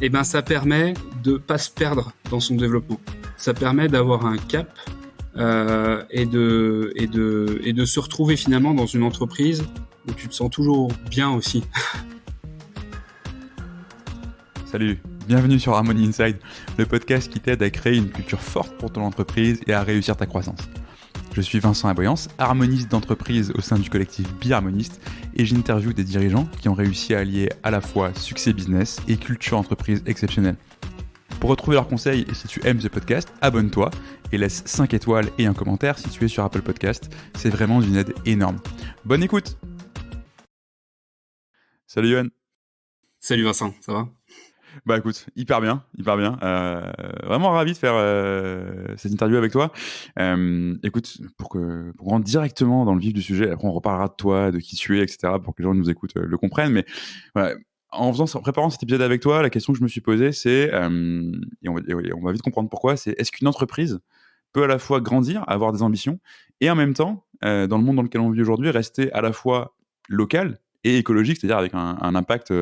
eh ben, ça permet de pas se perdre dans son développement. Ça permet d'avoir un cap et de se retrouver finalement dans une entreprise où tu te sens toujours bien aussi. Salut, bienvenue sur Harmony Inside, le podcast qui t'aide à créer une culture forte pour ton entreprise et à réussir ta croissance. Je suis Vincent Aboyance, harmoniste d'entreprise au sein du collectif Biharmoniste et j'interviewe des dirigeants qui ont réussi à allier à la fois succès business et culture entreprise exceptionnelle. Pour retrouver leurs conseils et si tu aimes ce podcast, abonne-toi et laisse 5 étoiles et un commentaire si tu es sur Apple Podcast. C'est vraiment d'une aide énorme. Bonne écoute! Salut Yoann. Salut Vincent, ça va? Bah écoute, hyper bien. Vraiment ravi de faire cette interview avec toi. Écoute, pour qu'on rentre directement dans le vif du sujet, après on reparlera de toi, de qui tu es, etc., pour que les gens qui nous écoutent le comprennent. Mais voilà, en préparant cet épisode avec toi, la question que je me suis posée, c'est, et on va vite comprendre pourquoi, c'est est-ce qu'une entreprise peut à la fois grandir, avoir des ambitions, et en même temps, dans le monde dans lequel on vit aujourd'hui, rester à la fois local et écologique, c'est-à-dire avec un impact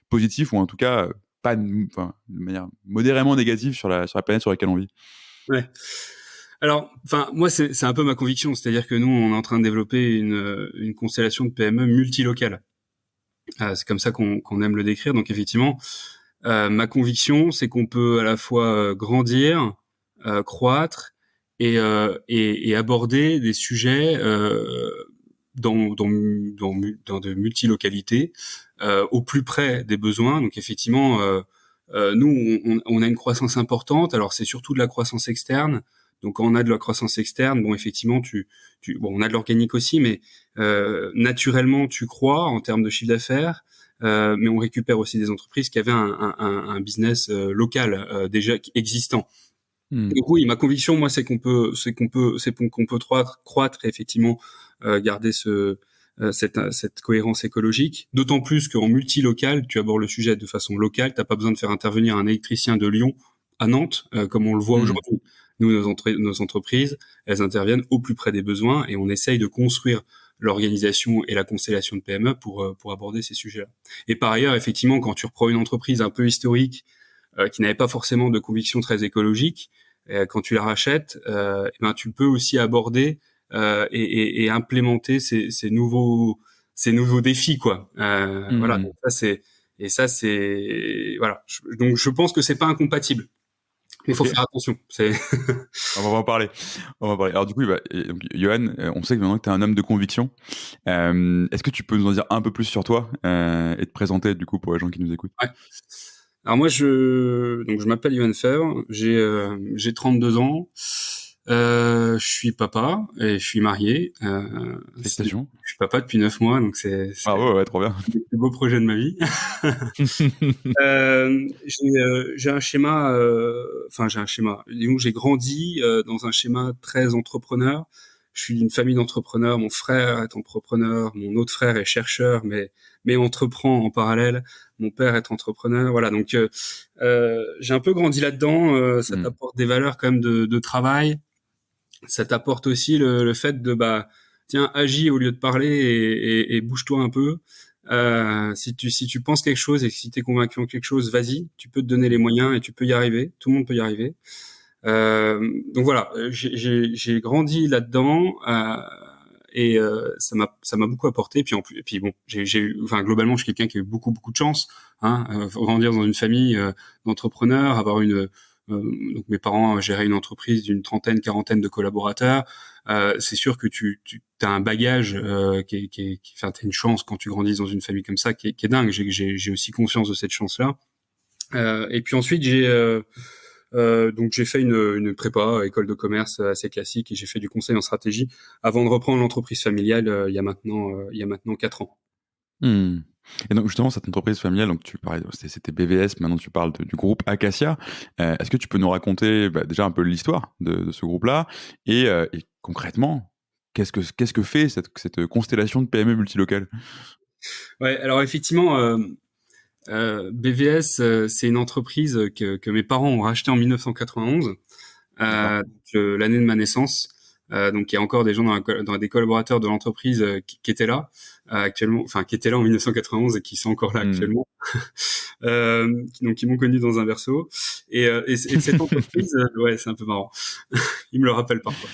positif, ou en tout cas pas de manière modérément négative sur la planète sur laquelle on vit. Ouais. Alors, moi, c'est un peu ma conviction, c'est-à-dire que nous, on est en train de développer une constellation de PME multilocale. C'est comme ça qu'on aime le décrire. Donc, effectivement, ma conviction, c'est qu'on peut à la fois grandir, croître et aborder des sujets dans de multilocalités au plus près des besoins. Donc, effectivement, nous, on a une croissance importante. Alors, c'est surtout de la croissance externe. Donc, quand on a de la croissance externe, bon, effectivement, on a de l'organique aussi, mais naturellement, tu crois en termes de chiffre d'affaires. Mais on récupère aussi des entreprises qui avaient un business local déjà existant. Donc oui, ma conviction, moi, c'est qu'on peut croître et effectivement garder cette cohérence écologique. D'autant plus qu'en multilocal, tu abordes le sujet de façon locale. T'as pas besoin de faire intervenir un électricien de Lyon à Nantes, comme on le voit aujourd'hui. Nous, nos entreprises, elles interviennent au plus près des besoins et on essaye de construire l'organisation et la constellation de PME pour aborder ces sujets-là. Et par ailleurs, effectivement, quand tu reprends une entreprise un peu historique qui n'avait pas forcément de conviction très écologique, quand tu la rachètes, tu peux aussi aborder et implémenter ces nouveaux défis, quoi. Voilà. Donc voilà. Donc je pense que c'est pas incompatible. Mais il faut faire attention. On va en parler. Alors du coup, donc, Yoann, on sait que maintenant que tu es un homme de conviction. Est-ce que tu peux nous en dire un peu plus sur toi et te présenter du coup pour les gens qui nous écoutent? Ouais. Alors moi, je m'appelle Yoann Febvre, j'ai 32 ans, je suis papa et je suis marié. Félicitations. Je suis papa depuis 9 mois, donc c'est ouais, trop bien. le plus beau projet de ma vie. J'ai un schéma, disons que j'ai grandi dans un schéma très entrepreneur. Je suis d'une famille d'entrepreneurs. Mon frère est entrepreneur, mon autre frère est chercheur, mais entreprend en parallèle. Mon père est entrepreneur. Voilà, donc j'ai un peu grandi là-dedans. Ça t'apporte des valeurs quand même de travail. Ça t'apporte aussi le fait de tiens, agis au lieu de parler et bouge-toi un peu. Si tu penses quelque chose et si tu es convaincu en quelque chose, vas-y, tu peux te donner les moyens et tu peux y arriver. Tout le monde peut y arriver. Donc voilà, j'ai grandi là-dedans et ça m'a beaucoup apporté. Puis bon, globalement, je suis quelqu'un qui a eu beaucoup de chance. Grandir dans une famille d'entrepreneurs, avoir donc mes parents géraient une entreprise d'une quarantaine de collaborateurs. C'est sûr que tu as un bagage t'as une chance quand tu grandis dans une famille comme ça qui est dingue. J'ai aussi conscience de cette chance-là. Et puis ensuite donc j'ai fait une prépa, école de commerce assez classique, et j'ai fait du conseil en stratégie avant de reprendre l'entreprise familiale il y a maintenant 4 ans. Et donc justement cette entreprise familiale, donc tu parlais, c'était BVS, maintenant tu parles du groupe Acacia. Est-ce que tu peux nous raconter déjà un peu l'histoire de ce groupe-là et concrètement qu'est-ce que fait cette constellation de PME multilocales? Ouais, alors effectivement, BVS, c'est une entreprise que mes parents ont rachetée en 1991, l'année de ma naissance. Donc il y a encore des gens dans des collaborateurs de l'entreprise qui étaient là actuellement, enfin qui étaient là en 1991 et qui sont encore là actuellement. donc ils m'ont connu dans un verso. Et cette entreprise, ouais, c'est un peu marrant. Ils me le rappellent parfois.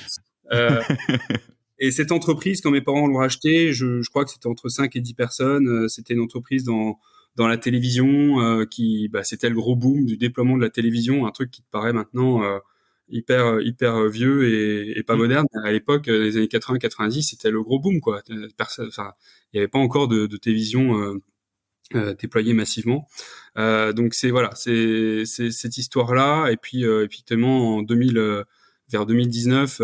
Euh, et cette entreprise, quand mes parents l'ont rachetée, je crois que c'était entre 5 et 10 personnes. C'était une entreprise dans la télévision c'était le gros boom du déploiement de la télévision, un truc qui te paraît maintenant hyper vieux et pas Mm. moderne. À l'époque, les années 80-90, c'était le gros boom, quoi. Personne, enfin, il n'y avait pas encore de télévision déployée massivement. Donc c'est cette histoire-là. Et puis effectivement en 2000, vers 2019,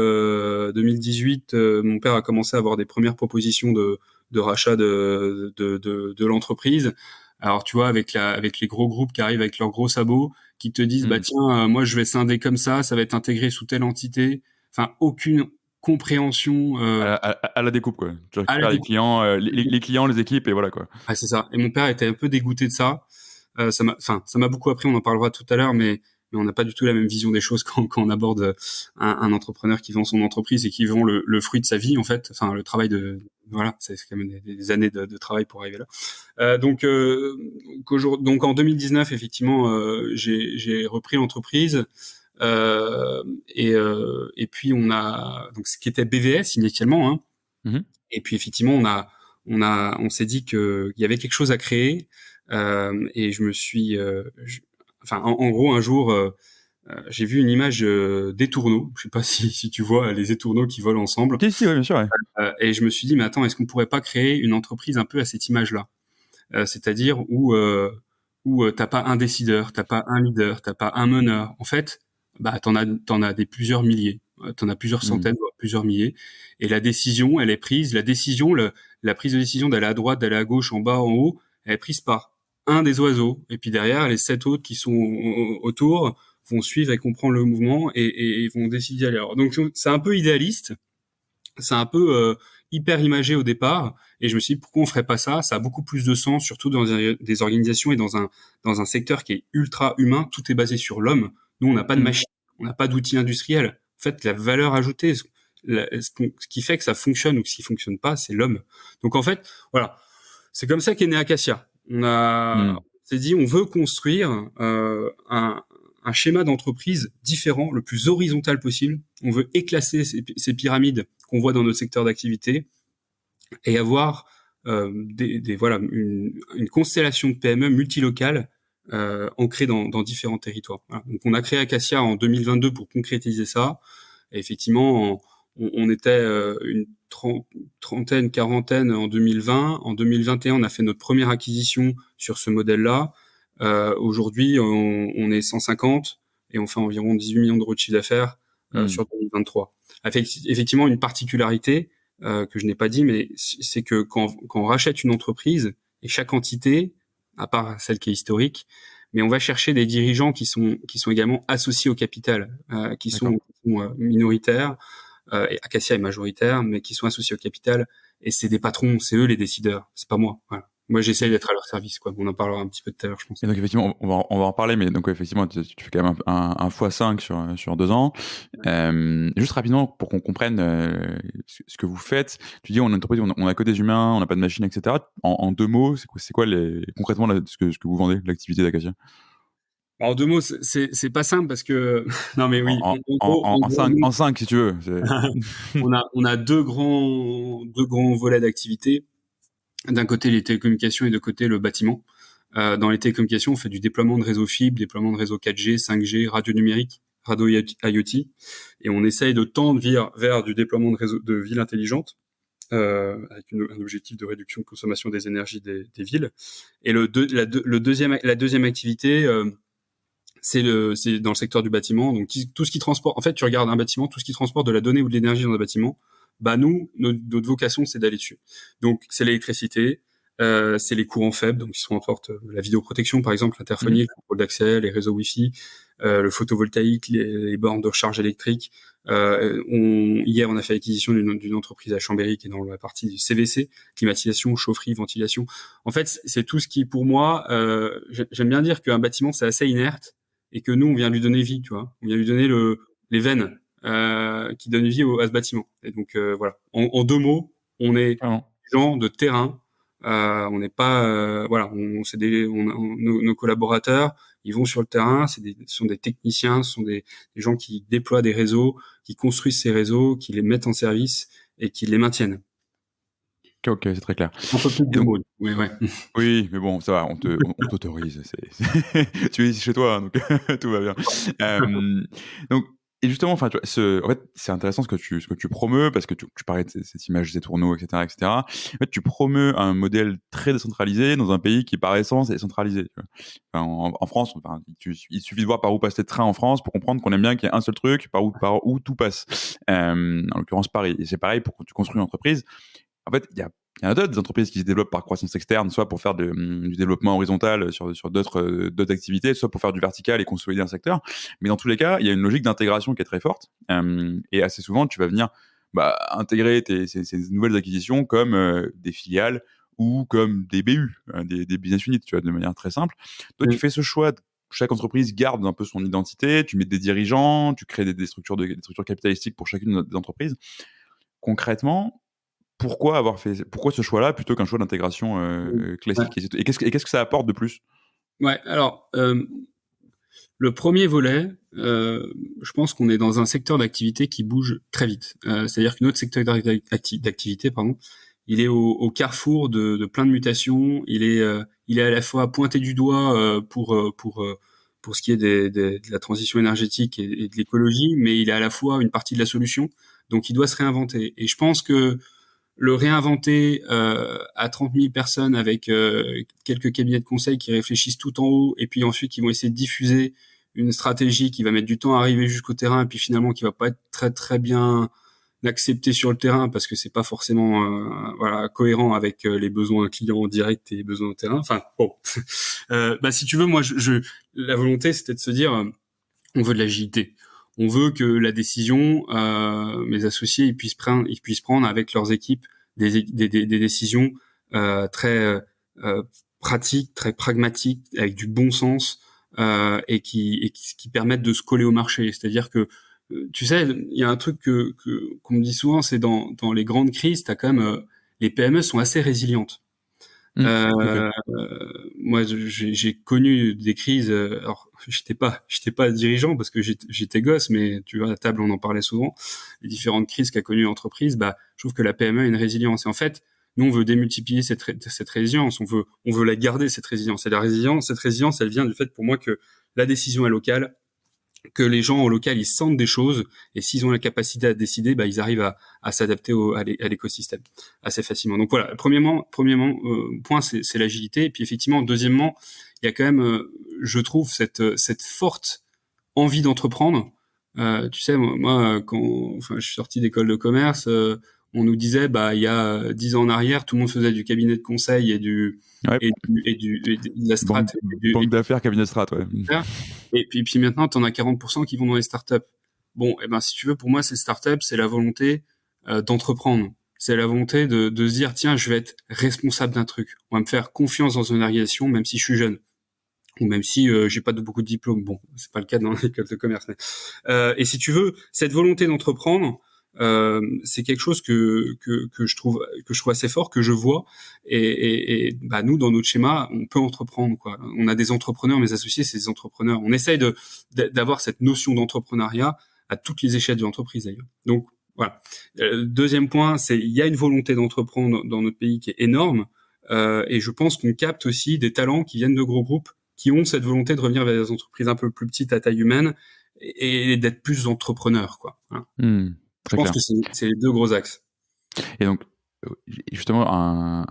2018, mon père a commencé à avoir des premières propositions de rachat de l'entreprise. Alors tu vois, avec les gros groupes qui arrivent avec leurs gros sabots, qui te disent bah Mm. tiens, moi je vais scinder comme ça va être intégré sous telle entité. Enfin, aucune compréhension À la découpe, quoi. Tu à la récupères les découpe. clients, les clients, les équipes, et voilà, quoi. Ah, c'est ça. Et mon père était un peu dégoûté de ça. Ça m'a beaucoup appris. On en parlera tout à l'heure, mais on n'a pas du tout la même vision des choses quand on aborde un entrepreneur qui vend son entreprise et qui vend le fruit de sa vie, en fait. Enfin, le travail voilà, c'est quand même des années de travail pour arriver là. Donc en 2019, effectivement, j'ai repris l'entreprise. Et puis on a donc ce qui était BVS initialement, hein. Mhm. Et puis effectivement, on s'est dit que il y avait quelque chose à créer. Et je me suis, enfin, en gros, un jour, j'ai vu une image d'étourneaux. Je sais pas si tu vois les étourneaux qui volent ensemble. Si, si, ouais, bien sûr, ouais. Et je me suis dit, mais attends, est-ce qu'on pourrait pas créer une entreprise un peu à cette image-là, c'est-à-dire où t'as pas un décideur, t'as pas un leader, t'as pas un meneur. En fait, bah t'en as des plusieurs milliers, t'en as plusieurs Mm. centaines, voire plusieurs milliers. Et la décision, elle est prise. La prise de décision d'aller à droite, d'aller à gauche, en bas, en haut, elle est prise par un des oiseaux. Et puis derrière, les 7 autres qui sont autour vont suivre et comprendre le mouvement et vont décider d'aller. Alors, donc c'est un peu idéaliste, c'est un peu hyper imagé au départ, et je me suis dit pourquoi on ferait pas ça. Ça a beaucoup plus de sens, surtout dans des organisations et dans un secteur qui est ultra humain. Tout est basé sur l'homme. Nous, on n'a pas de Mm. machine, on n'a pas d'outils industriels. En fait, la valeur ajoutée, ce qui fait que ça fonctionne ou que ce qui fonctionne pas, c'est l'homme. Donc en fait, voilà, c'est comme ça qu'est né Acacia. Mm. On s'est dit on veut construire un schéma d'entreprise différent, le plus horizontal possible. On veut éclater ces pyramides qu'on voit dans notre secteur d'activité et avoir voilà une constellation de PME multilocales ancrées dans différents territoires. Voilà. Donc on a créé Acacia en 2022 pour concrétiser ça. Et effectivement, on était une trentaine, quarantaine en 2020. En 2021, on a fait notre première acquisition sur ce modèle-là. Aujourd'hui, on est 150 et on fait environ 18 millions d'euros de chiffre d'affaires Mm. sur 2023. Avec effectivement une particularité que je n'ai pas dit, mais c'est que quand on rachète une entreprise, et chaque entité, à part celle qui est historique, mais on va chercher des dirigeants qui sont également associés au capital, D'accord. qui sont, minoritaires, et Acacia est majoritaire, mais qui sont associés au capital, et c'est des patrons, c'est eux les décideurs, c'est pas moi. Voilà. Moi, j'essaye d'être à leur service, quoi. On en parlera un petit peu tout à l'heure, je pense. Et donc, effectivement, on va en parler, mais donc, effectivement, tu fais quand même un x5 sur 2 ans. Juste rapidement, pour qu'on comprenne ce que vous faites, tu dis, on a une entreprise, on a que des humains, on n'a pas de machine, etc. En 2 mots, c'est quoi concrètement ce que vous vendez, l'activité d'Acacia? Alors, en 2 mots, c'est pas simple parce que, non, mais oui, En, en, cinq, en cinq, si tu veux. on a deux grands volets d'activité. D'un côté, les télécommunications et de côté, le bâtiment. Dans les télécommunications, on fait du déploiement de réseaux fibre, déploiement de réseaux 4G, 5G, radio numérique, radio IoT, et on essaye de tendre vers du déploiement de réseaux de villes intelligentes, avec un objectif de réduction de consommation des énergies des villes. Et la deuxième activité, c'est dans le secteur du bâtiment. Donc tout ce qui transporte, en fait, tu regardes un bâtiment, tout ce qui transporte de la donnée ou de l'énergie dans un bâtiment, bah nous, notre vocation, c'est d'aller dessus. Donc c'est l'électricité, c'est les courants faibles, donc qui sont en porte la vidéoprotection par exemple, l'interphonie, Mhm. le contrôle d'accès, les réseaux Wi-Fi, le photovoltaïque, les bornes de recharge électrique. Hier, on a fait l'acquisition d'une entreprise à Chambéry qui est dans la partie du CVC, climatisation, chaufferie, ventilation. En fait, c'est tout ce qui, pour moi, j'aime bien dire qu'un bâtiment, c'est assez inerte et que nous, on vient lui donner vie, tu vois. On vient lui donner les veines qui donnent vie à ce bâtiment. Et donc, voilà. En 2 mots, on est Vraiment. des gens de terrain On n'est pas, voilà, nos collaborateurs, ils vont sur le terrain, ce sont des techniciens, ce sont des gens qui déploient des réseaux, qui construisent ces réseaux, qui les mettent en service et qui les maintiennent. Ok, c'est très clair. Un peu plus Et de donc, mots. Oui, ouais. oui, mais bon, ça va, on t'autorise. Tu es ici chez toi, hein, donc tout va bien. Donc, et justement, enfin, tu vois, en fait, c'est intéressant ce que tu promeus parce que tu parlais de cette image des tourneaux, etc., etc. En fait, tu promeus un modèle très décentralisé dans un pays qui, par essence, est centralisé. Tu vois. Enfin, en France, enfin, il suffit de voir par où passent les trains en France pour comprendre qu'on aime bien qu'il y ait un seul truc par où tout passe. En l'occurrence, Paris. Et c'est pareil pour quand tu construis une entreprise. En fait, il y en a d'autres des entreprises qui se développent par croissance externe, soit pour faire du développement horizontal sur d'autres activités, soit pour faire du vertical et consolider un secteur. Mais dans tous les cas, il y a une logique d'intégration qui est très forte. Et assez souvent, tu vas venir intégrer ces nouvelles acquisitions comme des filiales ou comme des BU, des business units, tu vois, de manière très simple. Toi, tu Mm. fais ce choix. Chaque entreprise garde un peu son identité. Tu mets des dirigeants, tu crées des structures capitalistiques pour chacune des entreprises. Concrètement, pourquoi ce choix-là plutôt qu'un choix d'intégration Ouais. classique et qu'est-ce que ça apporte de plus? Ouais, alors, le premier volet, je pense qu'on est dans un secteur d'activité qui bouge très vite. C'est-à-dire que notre secteur d'activité, pardon, il est au carrefour de plein de mutations. Il est à la fois pointé du doigt pour ce qui est de la transition énergétique et de l'écologie, mais il est à la fois une partie de la solution. Donc, il doit se réinventer. Et je pense que le réinventer à 30 000 personnes avec quelques cabinets de conseil qui réfléchissent tout en haut et puis ensuite qui vont essayer de diffuser une stratégie qui va mettre du temps à arriver jusqu'au terrain et puis finalement qui va pas être très très bien acceptée sur le terrain parce que c'est pas forcément voilà cohérent avec les besoins clients directs et les besoins au terrain. Enfin bon, si tu veux, moi la volonté c'était de se dire on veut de l'agilité. On veut que la décision, mes associés, ils puissent prendre avec leurs équipes des décisions très pratiques, très pragmatiques, avec du bon sens et qui permettent de se coller au marché. C'est-à-dire que tu sais, il y a un truc qu'on me dit souvent, c'est dans les grandes crises, t'as quand même les PME sont assez résilientes. Tout à fait. Moi, j'ai connu des crises. Alors, j'étais pas dirigeant parce que j'étais gosse, mais tu vois, à table, on en parlait souvent. Les différentes crises qu'a connues l'entreprise, je trouve que la PME a une résilience. Et en fait, nous, on veut démultiplier cette résilience. On veut la garder cette résilience. Et cette résilience, elle vient du fait pour moi que la décision est locale, que les gens au local ils sentent des choses et s'ils ont la capacité à décider, ils arrivent à s'adapter à l'écosystème assez facilement. Donc voilà, premièrement point c'est l'agilité et puis effectivement deuxièmement il y a quand même je trouve cette forte envie d'entreprendre. Tu sais moi quand je suis sorti d'école de commerce, on nous disait il y a 10 ans en arrière tout le monde faisait du cabinet de conseil Ouais. et de la strat Banque d'affaires, cabinet de strat, ouais. et puis maintenant, tu en as 40% qui vont dans les startups. Bon, si tu veux, pour moi, ces startups, c'est la volonté d'entreprendre. C'est la volonté de se dire, tiens, je vais être responsable d'un truc. On va me faire confiance dans une organisation, même si je suis jeune. Ou même si j'ai pas beaucoup de diplômes. Bon, c'est pas le cas dans l'école de commerce. Et si tu veux, cette volonté d'entreprendre, c'est quelque chose que je trouve assez fort, que je vois. Et nous, dans notre schéma, on peut entreprendre, quoi. On a des entrepreneurs, mes associés, c'est des entrepreneurs. On essaye d'avoir cette notion d'entrepreneuriat à toutes les échelles de l'entreprise, d'ailleurs. Donc voilà. Deuxième point, c'est il y a une volonté d'entreprendre dans notre pays qui est énorme. Et je pense qu'on capte aussi des talents qui viennent de gros groupes qui ont cette volonté de revenir vers des entreprises un peu plus petites à taille humaine et d'être plus entrepreneurs, quoi. Voilà. Je Très pense clair. que c'est les deux gros axes. Et donc, justement,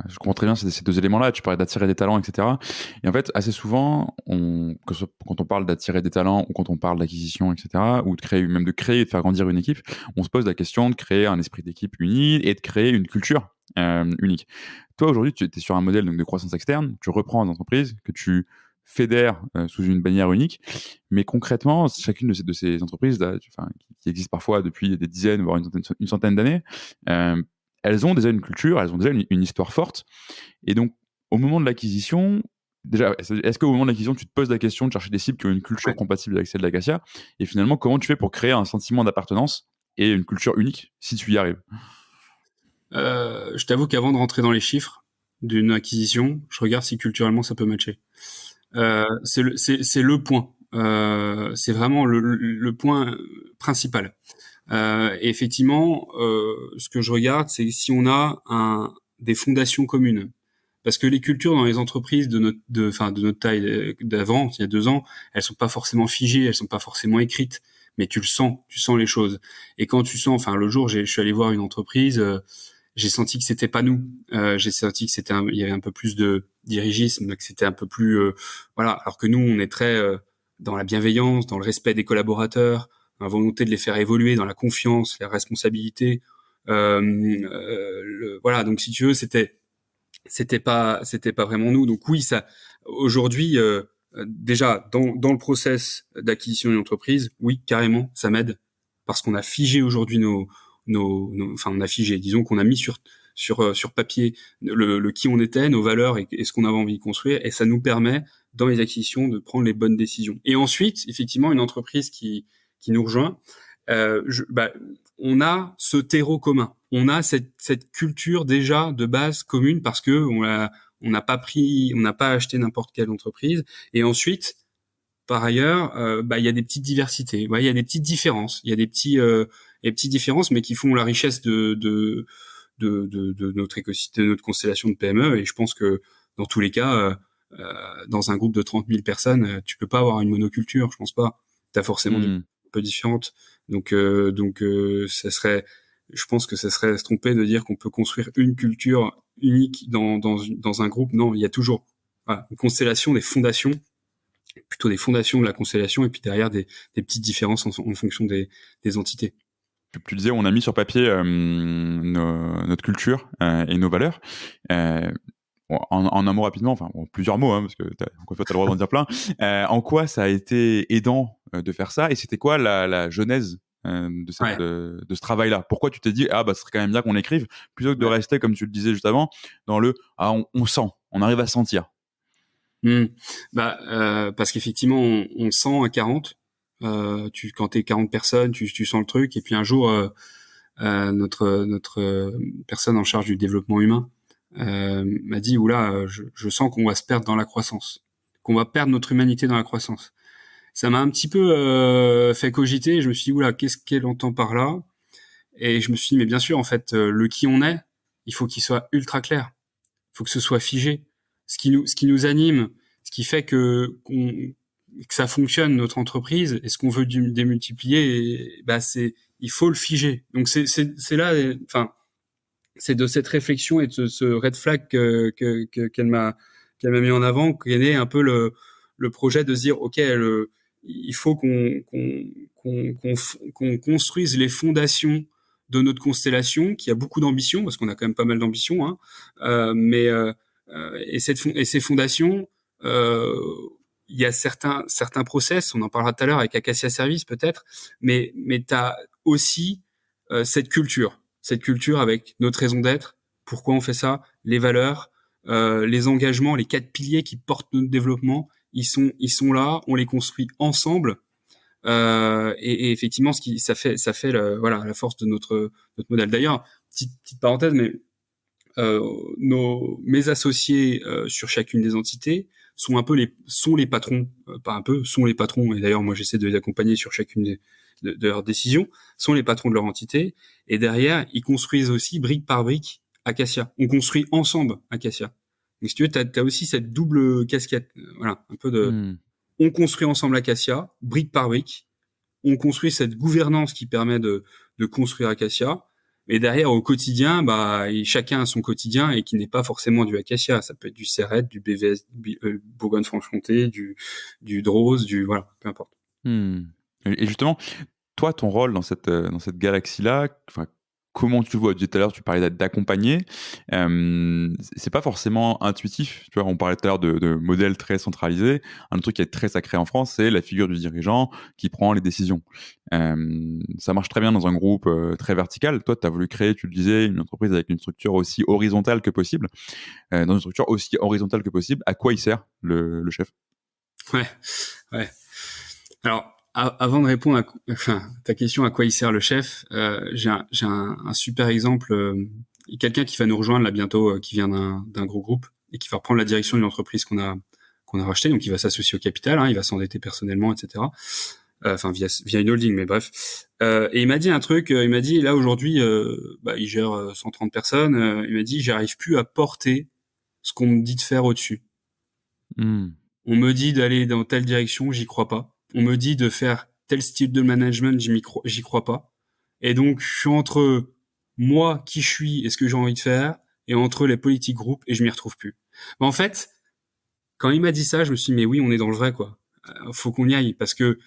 je comprends très bien ces deux éléments-là. Tu parlais d'attirer des talents, etc. Et en fait, assez souvent, quand on parle d'attirer des talents ou quand on parle d'acquisition, etc., ou même de créer et de faire grandir une équipe, on se pose la question de créer un esprit d'équipe uni et de créer une culture unique. Toi, aujourd'hui, tu es sur un modèle donc, de croissance externe. Tu reprends une entreprise que tu fédères sous une bannière unique. Mais concrètement, chacune de ces entreprises qui existent parfois depuis des dizaines, voire une centaine d'années, elles ont déjà une culture, elles ont déjà une histoire forte. Et donc, au moment de l'acquisition, déjà, est-ce qu'au moment de l'acquisition, tu te poses la question de chercher des cibles qui ont une culture Ouais. compatible avec celle d'Acacia? Et finalement, comment tu fais pour créer un sentiment d'appartenance et une culture unique, si tu y arrives? Je t'avoue qu'avant de rentrer dans les chiffres, d'une acquisition, je regarde si culturellement ça peut matcher. C'est le point. C'est vraiment le point principal. Et effectivement, ce que je regarde, c'est si on a des fondations communes. Parce que les cultures dans les entreprises de notre taille d'avant, il y a 2 ans, elles sont pas forcément figées, elles sont pas forcément écrites, mais tu sens les choses. Et quand tu sens, l'autre jour, je suis allé voir une entreprise, j'ai senti que c'était pas nous. J'ai senti que il y avait un peu plus de dirigisme, que c'était un peu plus, voilà. Alors que nous, on est très dans la bienveillance, dans le respect des collaborateurs, dans la volonté de les faire évoluer, dans la confiance, la responsabilité. Voilà. Donc, si tu veux, c'était pas vraiment nous. Donc oui, ça aujourd'hui déjà dans le process d'acquisition d'une entreprise, oui, carrément, ça m'aide parce qu'on a figé aujourd'hui on a figé, disons qu'on a mis sur papier le qui on était, nos valeurs et ce qu'on avait envie de construire, et ça nous permet dans les acquisitions de prendre les bonnes décisions. Et ensuite, effectivement, une entreprise qui nous rejoint, on a ce terreau commun, on a cette culture déjà de base commune parce que on n'a pas acheté n'importe quelle entreprise. Et ensuite, par ailleurs, il y a des petites diversités, il y a des petites différences, il y a des petites différences, mais qui font la richesse de notre écosystème, de notre constellation de PME. Et je pense que dans tous les cas, dans un groupe de 30 000 personnes, tu peux pas avoir une monoculture, je pense pas. T'as forcément des un peu différentes. Donc, ça serait, je pense que ça serait se tromper de dire qu'on peut construire une culture unique dans un groupe. Non, il y a toujours une constellation, des fondations, plutôt des fondations de la constellation, et puis derrière des petites différences en fonction des entités. Tu disais, on a mis sur papier notre culture et nos valeurs. En un mot rapidement, plusieurs mots, parce que encore une fois, tu as le droit d'en dire plein. En quoi ça a été aidant de faire ça, et c'était quoi la genèse de ce travail-là? Pourquoi tu t'es dit, ce serait quand même bien qu'on écrive, plutôt que de rester, comme tu le disais juste avant, dans on sent, on arrive à sentir? Parce qu'effectivement, on sent à 40. Quand t'es 40 personnes, tu sens le truc. Et puis un jour, notre personne en charge du développement humain m'a dit, oula, je sens qu'on va se perdre dans la croissance, qu'on va perdre notre humanité dans la croissance. Ça m'a un petit peu fait cogiter, et je me suis dit, oula, qu'est-ce qu'elle entend par là? Et je me suis dit, mais bien sûr, en fait, le qui on est, il faut qu'il soit ultra clair. Il faut que ce soit figé. Ce qui nous anime, ce qui fait que ça fonctionne, notre entreprise, et ce qu'on veut démultiplier, il faut le figer. Donc c'est là, c'est de cette réflexion et de ce red flag qu'elle m'a mis en avant qu'est né un peu le projet de se dire, ok, il faut qu'on construise les fondations de notre constellation, qui a beaucoup d'ambition, parce qu'on a quand même pas mal d'ambition, et ces fondations, il y a certains process, on en parlera tout à l'heure avec Acacia Service peut-être, mais t'as aussi cette culture avec notre raison d'être, pourquoi on fait ça, les valeurs, les engagements, les 4 piliers qui portent notre développement, ils sont là, on les construit ensemble. Et effectivement, ça fait la force de notre modèle. D'ailleurs, petite parenthèse, mais mes associés sur chacune des entités sont les patrons, pas un peu, sont les patrons. Et d'ailleurs, moi, j'essaie de les accompagner sur chacune de leurs décisions, sont les patrons de leur entité. Et derrière, ils construisent aussi brique par brique Acacia. On construit ensemble Acacia. Donc, si tu veux, t'as aussi cette double casquette. Voilà, un peu de. On construit ensemble Acacia, brique par brique. On construit cette gouvernance qui permet de construire Acacia. Et derrière, au quotidien, chacun a son quotidien, et qui n'est pas forcément du Acacia. Ça peut être du Serret, du BVS, Bourgogne-Franche-Comté, du Drose, voilà, peu importe. Et justement, toi, ton rôle dans cette galaxie-là, comment tu le vois? Tout à l'heure, tu parlais d'accompagner. C'est pas forcément intuitif. Tu vois, on parlait tout à l'heure de modèles très centralisés. Un autre truc qui est très sacré en France, c'est la figure du dirigeant qui prend les décisions. Ça marche très bien dans un groupe très vertical. Toi, tu as voulu créer, tu le disais, une entreprise avec une structure aussi horizontale que possible. Dans une structure aussi horizontale que possible, à quoi il sert le chef? Ouais. Alors, avant de répondre à ta question à quoi il sert le chef, j'ai un super exemple. Quelqu'un qui va nous rejoindre là bientôt, qui vient d'un gros groupe et qui va reprendre la direction d'une entreprise qu'on a racheté, donc il va s'associer au capital, hein, il va s'endetter personnellement, etc. Enfin via une holding, mais bref. Et il m'a dit un truc, il m'a dit là aujourd'hui, il gère 130 personnes. Il m'a dit j'arrive plus à porter ce qu'on me dit de faire au-dessus. On me dit d'aller dans telle direction, j'y crois pas. On me dit de faire tel style de management, j'y crois pas. Et donc je suis entre moi qui je suis et ce que j'ai envie de faire, et entre les politiques groupes, et je m'y retrouve plus. Mais en fait, quand il m'a dit ça, je me suis dit mais oui, on est dans le vrai quoi. Faut qu'on y aille parce que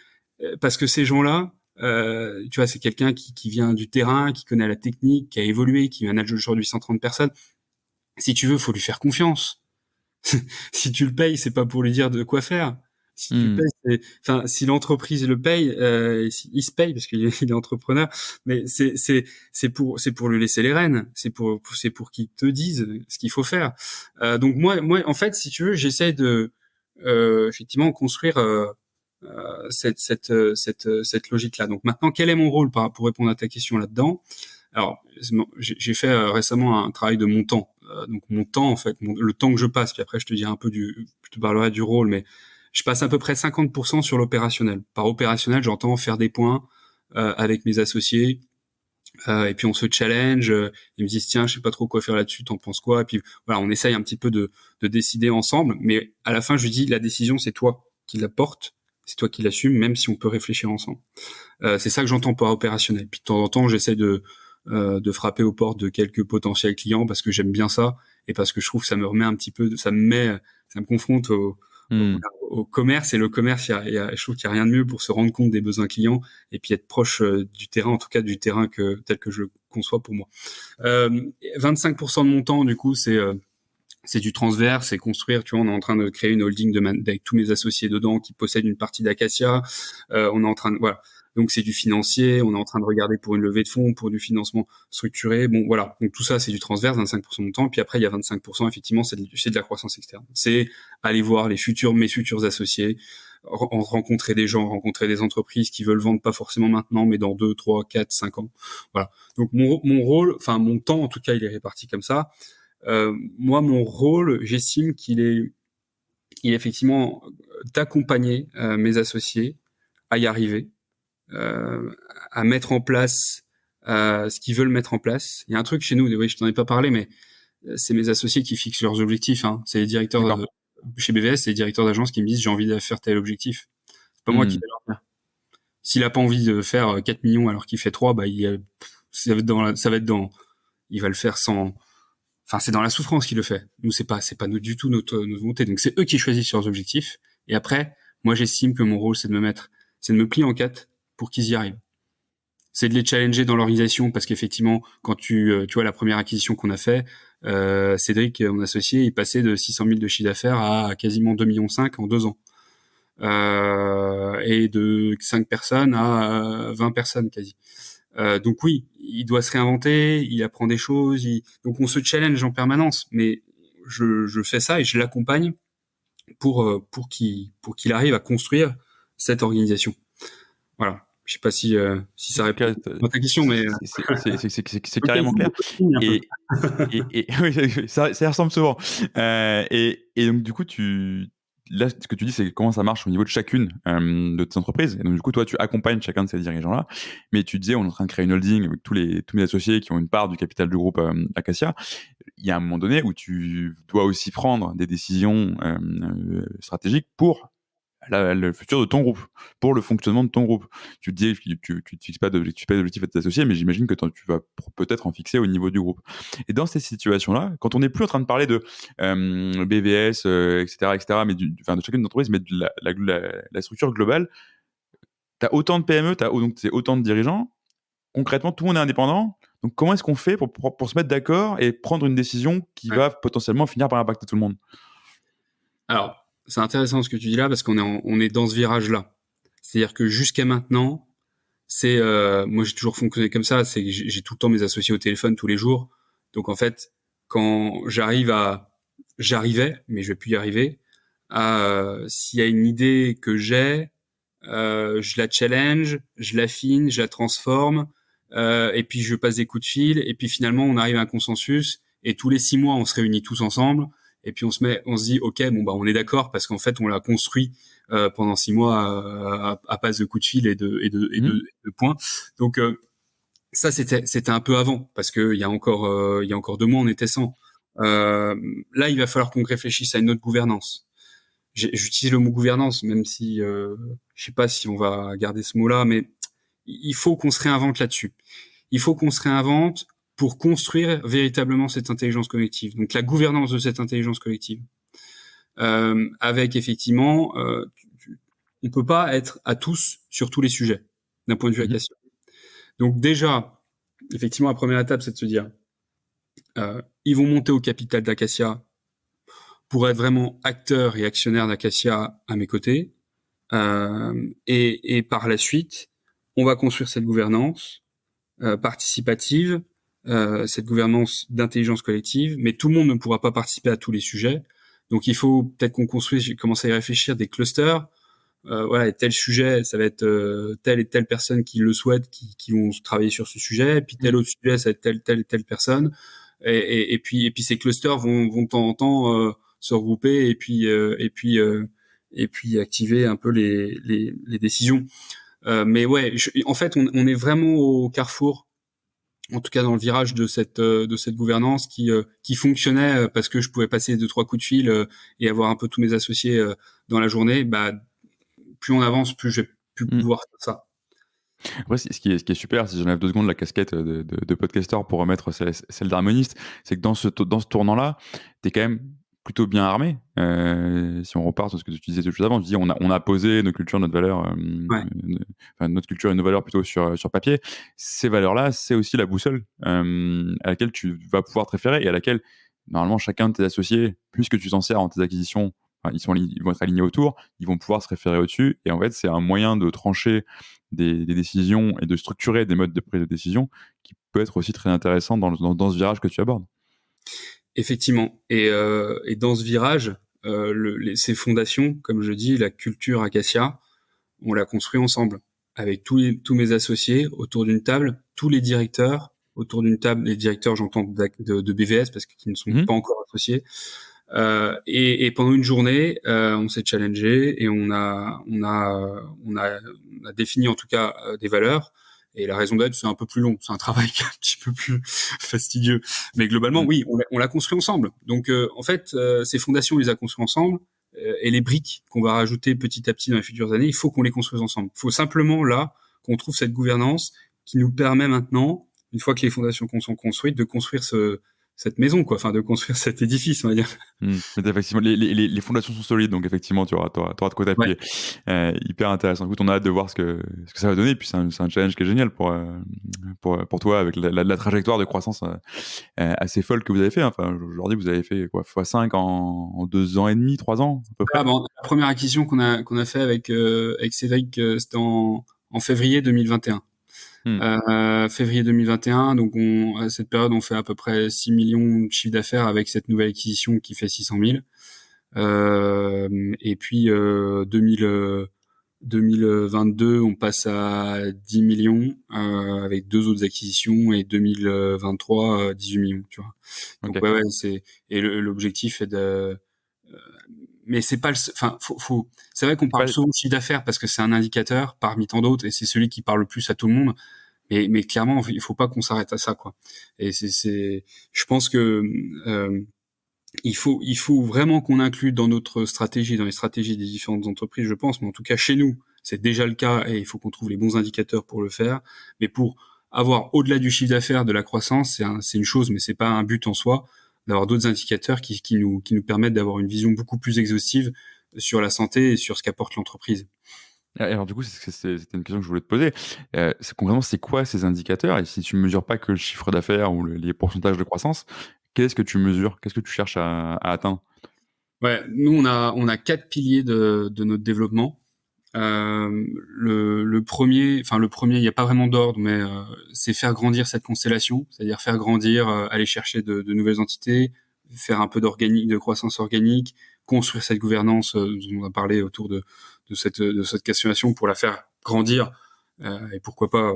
ces gens-là, tu vois, c'est quelqu'un qui vient du terrain, qui connaît la technique, qui a évolué, qui manage aujourd'hui 130 personnes. Si tu veux, faut lui faire confiance. Si tu le payes, c'est pas pour lui dire de quoi faire. Si tu le payes, si l'entreprise le paye, il se paye parce qu'il est entrepreneur, mais c'est pour lui laisser les rênes. C'est pour qu'il te dise ce qu'il faut faire. Donc moi, en fait, si tu veux, j'essaie de effectivement construire cette logique-là. Donc maintenant, quel est mon rôle pour répondre à ta question là-dedans? Alors, j'ai fait récemment un travail de mon temps. Donc mon temps, en fait, le temps que je passe, puis après je te dirai je te parlerai du rôle, mais je passe à peu près 50% sur l'opérationnel. Par opérationnel, j'entends faire des points avec mes associés, et puis on se challenge. Ils me disent tiens, je sais pas trop quoi faire là-dessus, t'en penses quoi? Et puis voilà, on essaye un petit peu de décider ensemble, mais à la fin, je lui dis la décision, c'est toi qui la porte, c'est toi qui l'assumes, même si on peut réfléchir ensemble. C'est ça que j'entends par opérationnel. Puis de temps en temps, j'essaie de frapper aux portes de quelques potentiels clients parce que j'aime bien ça et parce que je trouve que ça me remet un petit peu, ça me confronte au commerce, et le commerce, je trouve qu'il y a rien de mieux pour se rendre compte des besoins clients et puis être proche du terrain, en tout cas du terrain tel que je le conçois pour moi. 25% de mon temps, du coup, c'est du transverse, c'est construire, tu vois, on est en train de créer une holding avec tous mes associés dedans qui possèdent une partie d'Acacia. On est en train de, voilà. Donc c'est du financier, on est en train de regarder pour une levée de fonds, pour du financement structuré. Bon, voilà. Donc tout ça, c'est du transverse, 25% de mon temps. Puis après, il y a 25%, effectivement, c'est de la croissance externe. C'est aller voir mes futurs associés, rencontrer des gens, rencontrer des entreprises qui veulent vendre pas forcément maintenant, mais dans 2, 3, 4, 5 ans. Voilà. Donc mon rôle, enfin mon temps, en tout cas, il est réparti comme ça. Moi, mon rôle, j'estime qu'il est effectivement d'accompagner mes associés à y arriver, à mettre en place ce qu'ils veulent mettre en place. Il y a un truc chez nous, oui, je t'en ai pas parlé, mais c'est mes associés qui fixent leurs objectifs. Hein. C'est les directeurs chez BVS, c'est les directeurs d'agence qui me disent j'ai envie de faire tel objectif. C'est pas moi qui vais leur faire. S'il a pas envie de faire 4 millions alors qu'il fait 3, bah ça va être dans il va le faire sans. Enfin, c'est dans la souffrance qu'il le fait. Nous, c'est pas nous du tout notre volonté. Donc, c'est eux qui choisissent leurs objectifs. Et après, moi, j'estime que mon rôle, c'est de me plier en quatre pour qu'ils y arrivent. C'est de les challenger dans l'organisation parce qu'effectivement, quand tu vois la première acquisition qu'on a fait, Cédric, mon associé, il passait de 600 000 de chiffre d'affaires à quasiment 2,5 millions en 2 ans. Et de 5 personnes à 20 personnes quasi. Donc oui, il doit se réinventer, il apprend des choses, donc on se challenge en permanence, mais je fais ça et je l'accompagne pour qu'il arrive à construire cette organisation. Voilà. Je sais pas si ça répond à ta question, mais c'est carrément clair. Et oui, ça ressemble souvent. Et donc du coup, là, ce que tu dis, c'est comment ça marche au niveau de chacune de tes entreprises. Et donc, du coup, toi, tu accompagnes chacun de ces dirigeants-là. Mais tu disais, on est en train de créer une holding avec tous mes associés qui ont une part du capital du groupe Acacia. Il y a un moment donné où tu dois aussi prendre des décisions stratégiques pour le futur de ton groupe, pour le fonctionnement de ton groupe. Tu te dis, tu te fixes pas d'objectif à tes associés, mais j'imagine que tu vas peut-être en fixer au niveau du groupe. Et dans ces situations-là, quand on n'est plus en train de parler de BVS, etc., mais de chacune des entreprises, mais de la structure globale, tu as autant de PME, donc c'est autant de dirigeants. Concrètement, tout le monde est indépendant. Donc, comment est-ce qu'on fait pour se mettre d'accord et prendre une décision qui va potentiellement finir par impacter tout le monde? Alors, c'est intéressant ce que tu dis là parce on est dans ce virage-là. C'est-à-dire que jusqu'à maintenant, moi j'ai toujours fonctionné comme ça, c'est que j'ai tout le temps mes associés au téléphone tous les jours. Donc en fait, quand j'arrivais, mais je vais plus y arriver, s'il y a une idée que j'ai, je la challenge, je l'affine, je la transforme, et puis je passe des coups de fil, et puis finalement on arrive à un consensus, et tous les 6 mois on se réunit tous ensemble, et puis on se dit ok, bon bah on est d'accord parce qu'en fait on l'a construit pendant 6 mois à base de coups de fil et de points. Donc ça c'était un peu avant, parce que il y a encore 2 mois on était 100. Là il va falloir qu'on réfléchisse à une autre gouvernance. J'utilise le mot gouvernance, même si je sais pas si on va garder ce mot-là, mais il faut qu'on se réinvente là-dessus. Il faut qu'on se réinvente pour construire véritablement cette intelligence collective. Donc la gouvernance de cette intelligence collective, avec effectivement, on peut pas être à tous sur tous les sujets d'un point de vue Acacia. Donc déjà, effectivement, la première étape, c'est de se dire, ils vont monter au capital d'Acacia pour être vraiment acteur et actionnaire d'Acacia à mes côtés. Et par la suite, on va construire cette gouvernance participative, cette gouvernance d'intelligence collective, mais tout le monde ne pourra pas participer à tous les sujets. Donc il faut peut-être qu'on construise, commence à y réfléchir, des clusters. Voilà, et tel sujet, ça va être telle et telle personne qui le souhaite, qui vont travailler sur ce sujet, et puis tel autre sujet, ça va être telle et telle personne. Et puis ces clusters vont de temps en temps se regrouper et puis activer un peu les décisions. Mais ouais, en fait, on est vraiment au carrefour, en tout cas dans le virage de cette gouvernance qui fonctionnait parce que je pouvais passer 2-3 coups de fil et avoir un peu tous mes associés dans la journée. Bah, plus on avance, plus je vais plus pouvoir faire ça. Après, ce qui est super, si j'enlève 2 secondes la casquette de podcasteur pour remettre celle d'harmoniste, c'est que dans ce tournant-là, tu es quand même plutôt bien armé. Si on repart sur ce que tu disais tout juste avant, tu dis on a posé nos cultures, notre valeur, notre culture et nos valeurs plutôt sur papier. Ces valeurs-là, c'est aussi la boussole à laquelle tu vas pouvoir te référer et à laquelle, normalement, chacun de tes associés, puisque tu t'en sers dans tes acquisitions, ils vont être alignés autour, ils vont pouvoir se référer au-dessus. Et en fait, c'est un moyen de trancher des décisions et de structurer des modes de prise de décision qui peut être aussi très intéressant dans ce virage que tu abordes. Effectivement. Et dans ce virage, ces fondations, comme je dis, la culture Acacia, on l'a construit ensemble, avec tous mes associés autour d'une table, tous les directeurs autour d'une table. Les directeurs, j'entends de BVS parce qu'ils ne sont pas encore associés. Et pendant une journée, on s'est challengé et on a défini en tout cas des valeurs. Et la raison d'être, c'est un peu plus long, c'est un travail qui est un petit peu plus fastidieux. Mais globalement, oui, on l'a construit ensemble. Donc en fait, ces fondations, on les a construites ensemble. Et les briques qu'on va rajouter petit à petit dans les futures années, il faut qu'on les construise ensemble. Il faut simplement là qu'on trouve cette gouvernance qui nous permet maintenant, une fois que les fondations sont construites, de construire cette maison, quoi, enfin de construire cet édifice, on va dire. Mais effectivement, les fondations sont solides, donc effectivement, tu auras de quoi t'appuyer. Hyper intéressant. Écoute, on a hâte de voir ce que ça va donner. Et puis c'est un challenge qui est génial pour toi avec la trajectoire de croissance assez folle que vous avez fait. Enfin, aujourd'hui, vous avez fait quoi, x5 en 2 ans et demi, 3 ans à peu près. La première acquisition qu'on a fait avec Cédric, c'était en février 2021. Février 2021, donc à cette période, on fait à peu près 6 millions de chiffre d'affaires avec cette nouvelle acquisition qui fait 600 000. Et puis 2022, on passe à 10 millions avec 2 autres acquisitions et 2023, 18 millions, tu vois. Donc ouais, et l'objectif est de mais c'est pas c'est vrai qu'on parle souvent de chiffre d'affaires parce que c'est un indicateur parmi tant d'autres et c'est celui qui parle le plus à tout le monde. Mais clairement, il faut pas qu'on s'arrête à ça, quoi. Et je pense que il faut vraiment qu'on inclue dans notre stratégie, dans les stratégies des différentes entreprises, je pense, mais en tout cas chez nous, c'est déjà le cas et il faut qu'on trouve les bons indicateurs pour le faire. Mais pour avoir au-delà du chiffre d'affaires de la croissance, c'est une chose, mais c'est pas un but en soi, d'avoir d'autres indicateurs qui nous permettent d'avoir une vision beaucoup plus exhaustive sur la santé et sur ce qu'apporte l'entreprise. Alors du coup, c'était une question que je voulais te poser. Concrètement, c'est quoi ces indicateurs? Et si tu mesures pas que le chiffre d'affaires ou les pourcentages de croissance, qu'est-ce que tu mesures? Qu'est-ce que tu cherches à atteindre? Ouais, nous on a 4 piliers de notre développement. Le premier, il n'y a pas vraiment d'ordre, mais c'est faire grandir cette constellation, c'est-à-dire faire grandir, aller chercher de nouvelles entités, faire un peu de croissance organique, construire cette gouvernance dont on a parlé autour de cette questionnement pour la faire grandir et pourquoi pas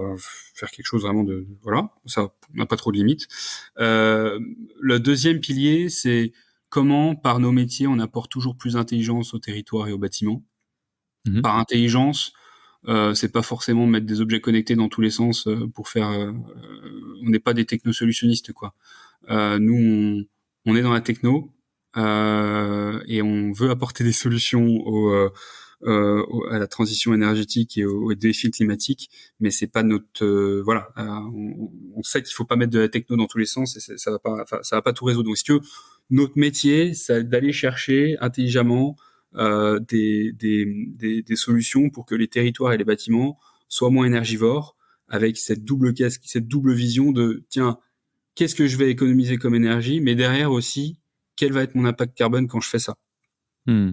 faire quelque chose vraiment de voilà, ça n'a pas trop de limites. Le deuxième pilier, c'est comment par nos métiers on apporte toujours plus d'intelligence au territoire et au bâtiment. Mhm. Par intelligence, c'est pas forcément mettre des objets connectés dans tous les sens pour faire. On n'est pas des technosolutionnistes quoi. Nous, on est dans la techno et on veut apporter des solutions à la transition énergétique et aux défis climatiques, mais c'est pas notre voilà. On sait qu'il faut pas mettre de la techno dans tous les sens et ça va pas tout résoudre. Donc, si tu veux, notre métier, c'est d'aller chercher intelligemment des solutions pour que les territoires et les bâtiments soient moins énergivores, avec cette double casque, cette double vision de tiens, qu'est-ce que je vais économiser comme énergie, mais derrière aussi, quel va être mon impact carbone quand je fais ça. Hmm.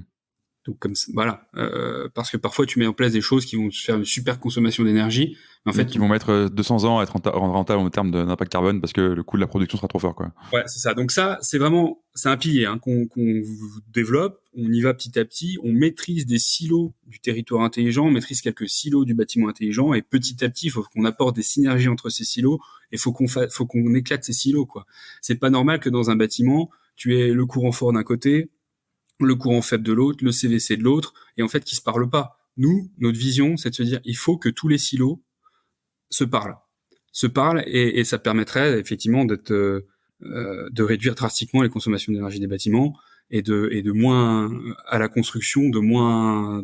Donc comme voilà, parce que parfois tu mets en place des choses qui vont faire une super consommation d'énergie, mais en Mais fait qui vont mettre 200 ans à être rentable en termes d'impact carbone parce que le coût de la production sera trop fort, quoi. ouais, c'est ça. Donc ça, c'est un pilier qu'on développe. On y va petit à petit. On maîtrise des silos du territoire intelligent, on maîtrise quelques silos du bâtiment intelligent, et petit à petit, il faut qu'on apporte des synergies entre ces silos. Et faut qu'on éclate ces silos, quoi. C'est pas normal que dans un bâtiment, tu aies le courant fort d'un côté, le courant faible de l'autre, le CVC de l'autre, et en fait, qui se parlent pas. Nous, notre vision, c'est de se dire, il faut que tous les silos se parlent, et ça permettrait effectivement de réduire drastiquement les consommations d'énergie des bâtiments et de moins à la construction, d'avoir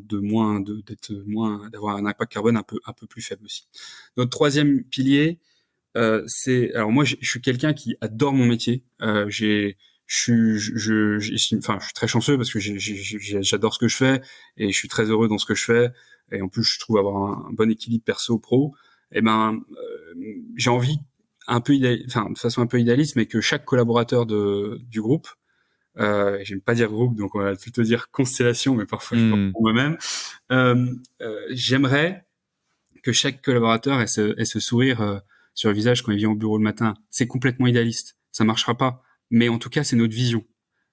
un impact carbone un peu plus faible aussi. Notre troisième pilier, c'est alors moi je suis quelqu'un qui adore mon métier. Enfin, je suis très chanceux parce que j'adore ce que je fais et je suis très heureux dans ce que je fais. Et en plus, je trouve avoir un bon équilibre perso-pro. Et ben, j'ai envie de façon un peu idéaliste, mais que chaque collaborateur du groupe, j'aime pas dire groupe, donc on va plutôt dire constellation, mais parfois je parle pour moi-même. J'aimerais que chaque collaborateur ait ce sourire sur le visage quand il vient au bureau le matin. C'est complètement idéaliste, ça marchera pas. Mais en tout cas, c'est notre vision.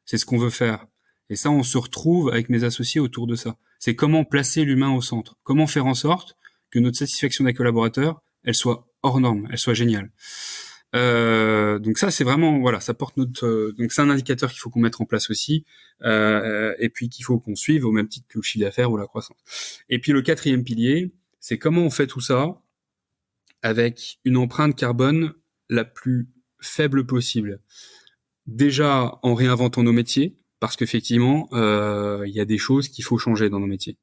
C'est ce qu'on veut faire. Et ça, on se retrouve avec mes associés autour de ça. C'est comment placer l'humain au centre. Comment faire en sorte que notre satisfaction des collaborateurs, elle soit hors norme, elle soit géniale. Donc ça, c'est vraiment, voilà, ça porte donc c'est un indicateur qu'il faut qu'on mette en place aussi, et puis qu'il faut qu'on suive au même titre que le chiffre d'affaires ou la croissance. Et puis le quatrième pilier, c'est comment on fait tout ça avec une empreinte carbone la plus faible possible. Déjà en réinventant nos métiers, parce qu'effectivement, il y a des choses qu'il faut changer dans nos métiers.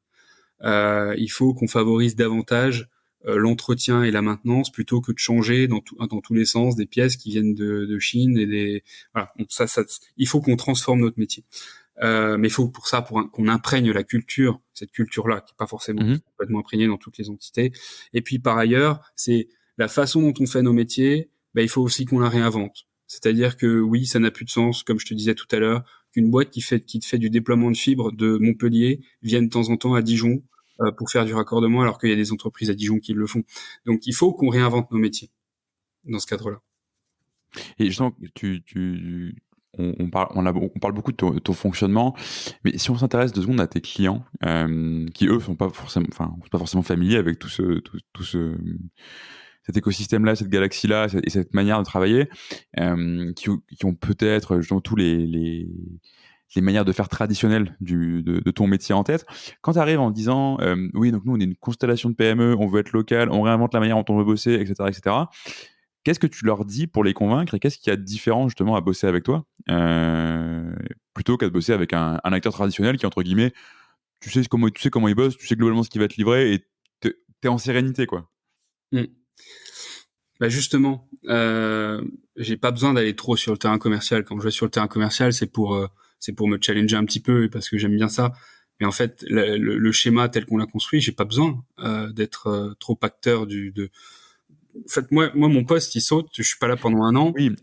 Il faut qu'on favorise davantage l'entretien et la maintenance plutôt que de changer dans tous les sens des pièces qui viennent de Chine et voilà. Donc ça, il faut qu'on transforme notre métier. Mais il faut pour ça qu'on imprègne la culture, cette culture-là qui est pas forcément complètement imprégnée dans toutes les entités. Et puis par ailleurs, c'est la façon dont on fait nos métiers. Il faut aussi qu'on la réinvente. C'est-à-dire que oui, ça n'a plus de sens, comme je te disais tout à l'heure, qu'une boîte qui te fait du déploiement de fibres de Montpellier vienne de temps en temps à Dijon pour faire du raccordement, alors qu'il y a des entreprises à Dijon qui le font. Donc il faut qu'on réinvente nos métiers dans ce cadre-là. Et justement, on parle beaucoup de ton fonctionnement, mais si on s'intéresse 2 secondes à tes clients, qui eux sont pas forcément familiers avec cet écosystème-là, cette galaxie-là, et cette manière de travailler, qui ont peut-être justement tous les manières de faire traditionnelles de ton métier en tête. Quand tu arrives en disant oui, donc nous on est une constellation de PME, on veut être local, on réinvente la manière dont on veut bosser, etc., etc. Qu'est-ce que tu leur dis pour les convaincre et qu'est-ce qu'il y a de différent justement à bosser avec toi plutôt qu'à bosser avec un acteur traditionnel qui, entre guillemets, tu sais comment il bosse, tu sais globalement ce qui va te livrer et t'es en sérénité, quoi. Justement, j'ai pas besoin d'aller trop sur le terrain commercial. Quand je vais sur le terrain commercial, c'est pour me challenger un petit peu parce que j'aime bien ça. Mais en fait, le schéma tel qu'on l'a construit, j'ai pas besoin d'être trop acteur En fait, moi, mon poste, il saute. Je suis pas là pendant un an. Oui,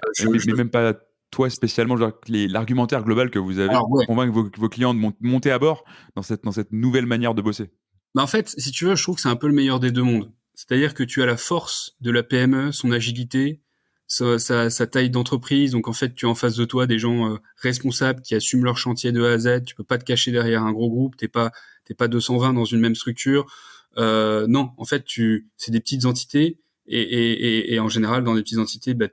mais même pas toi spécialement. L'argumentaire global que vous avez pour convaincre vos clients de monter à bord dans cette nouvelle manière de bosser. En fait, si tu veux, je trouve que c'est un peu le meilleur des deux mondes. C'est-à-dire que tu as la force de la PME, son agilité, sa taille d'entreprise. Donc en fait, tu as en face de toi des gens responsables qui assument leur chantier de A à Z. Tu peux pas te cacher derrière un gros groupe. T'es pas 220 dans une même structure. Non, en fait, c'est des petites entités et en général, dans des petites entités, bah,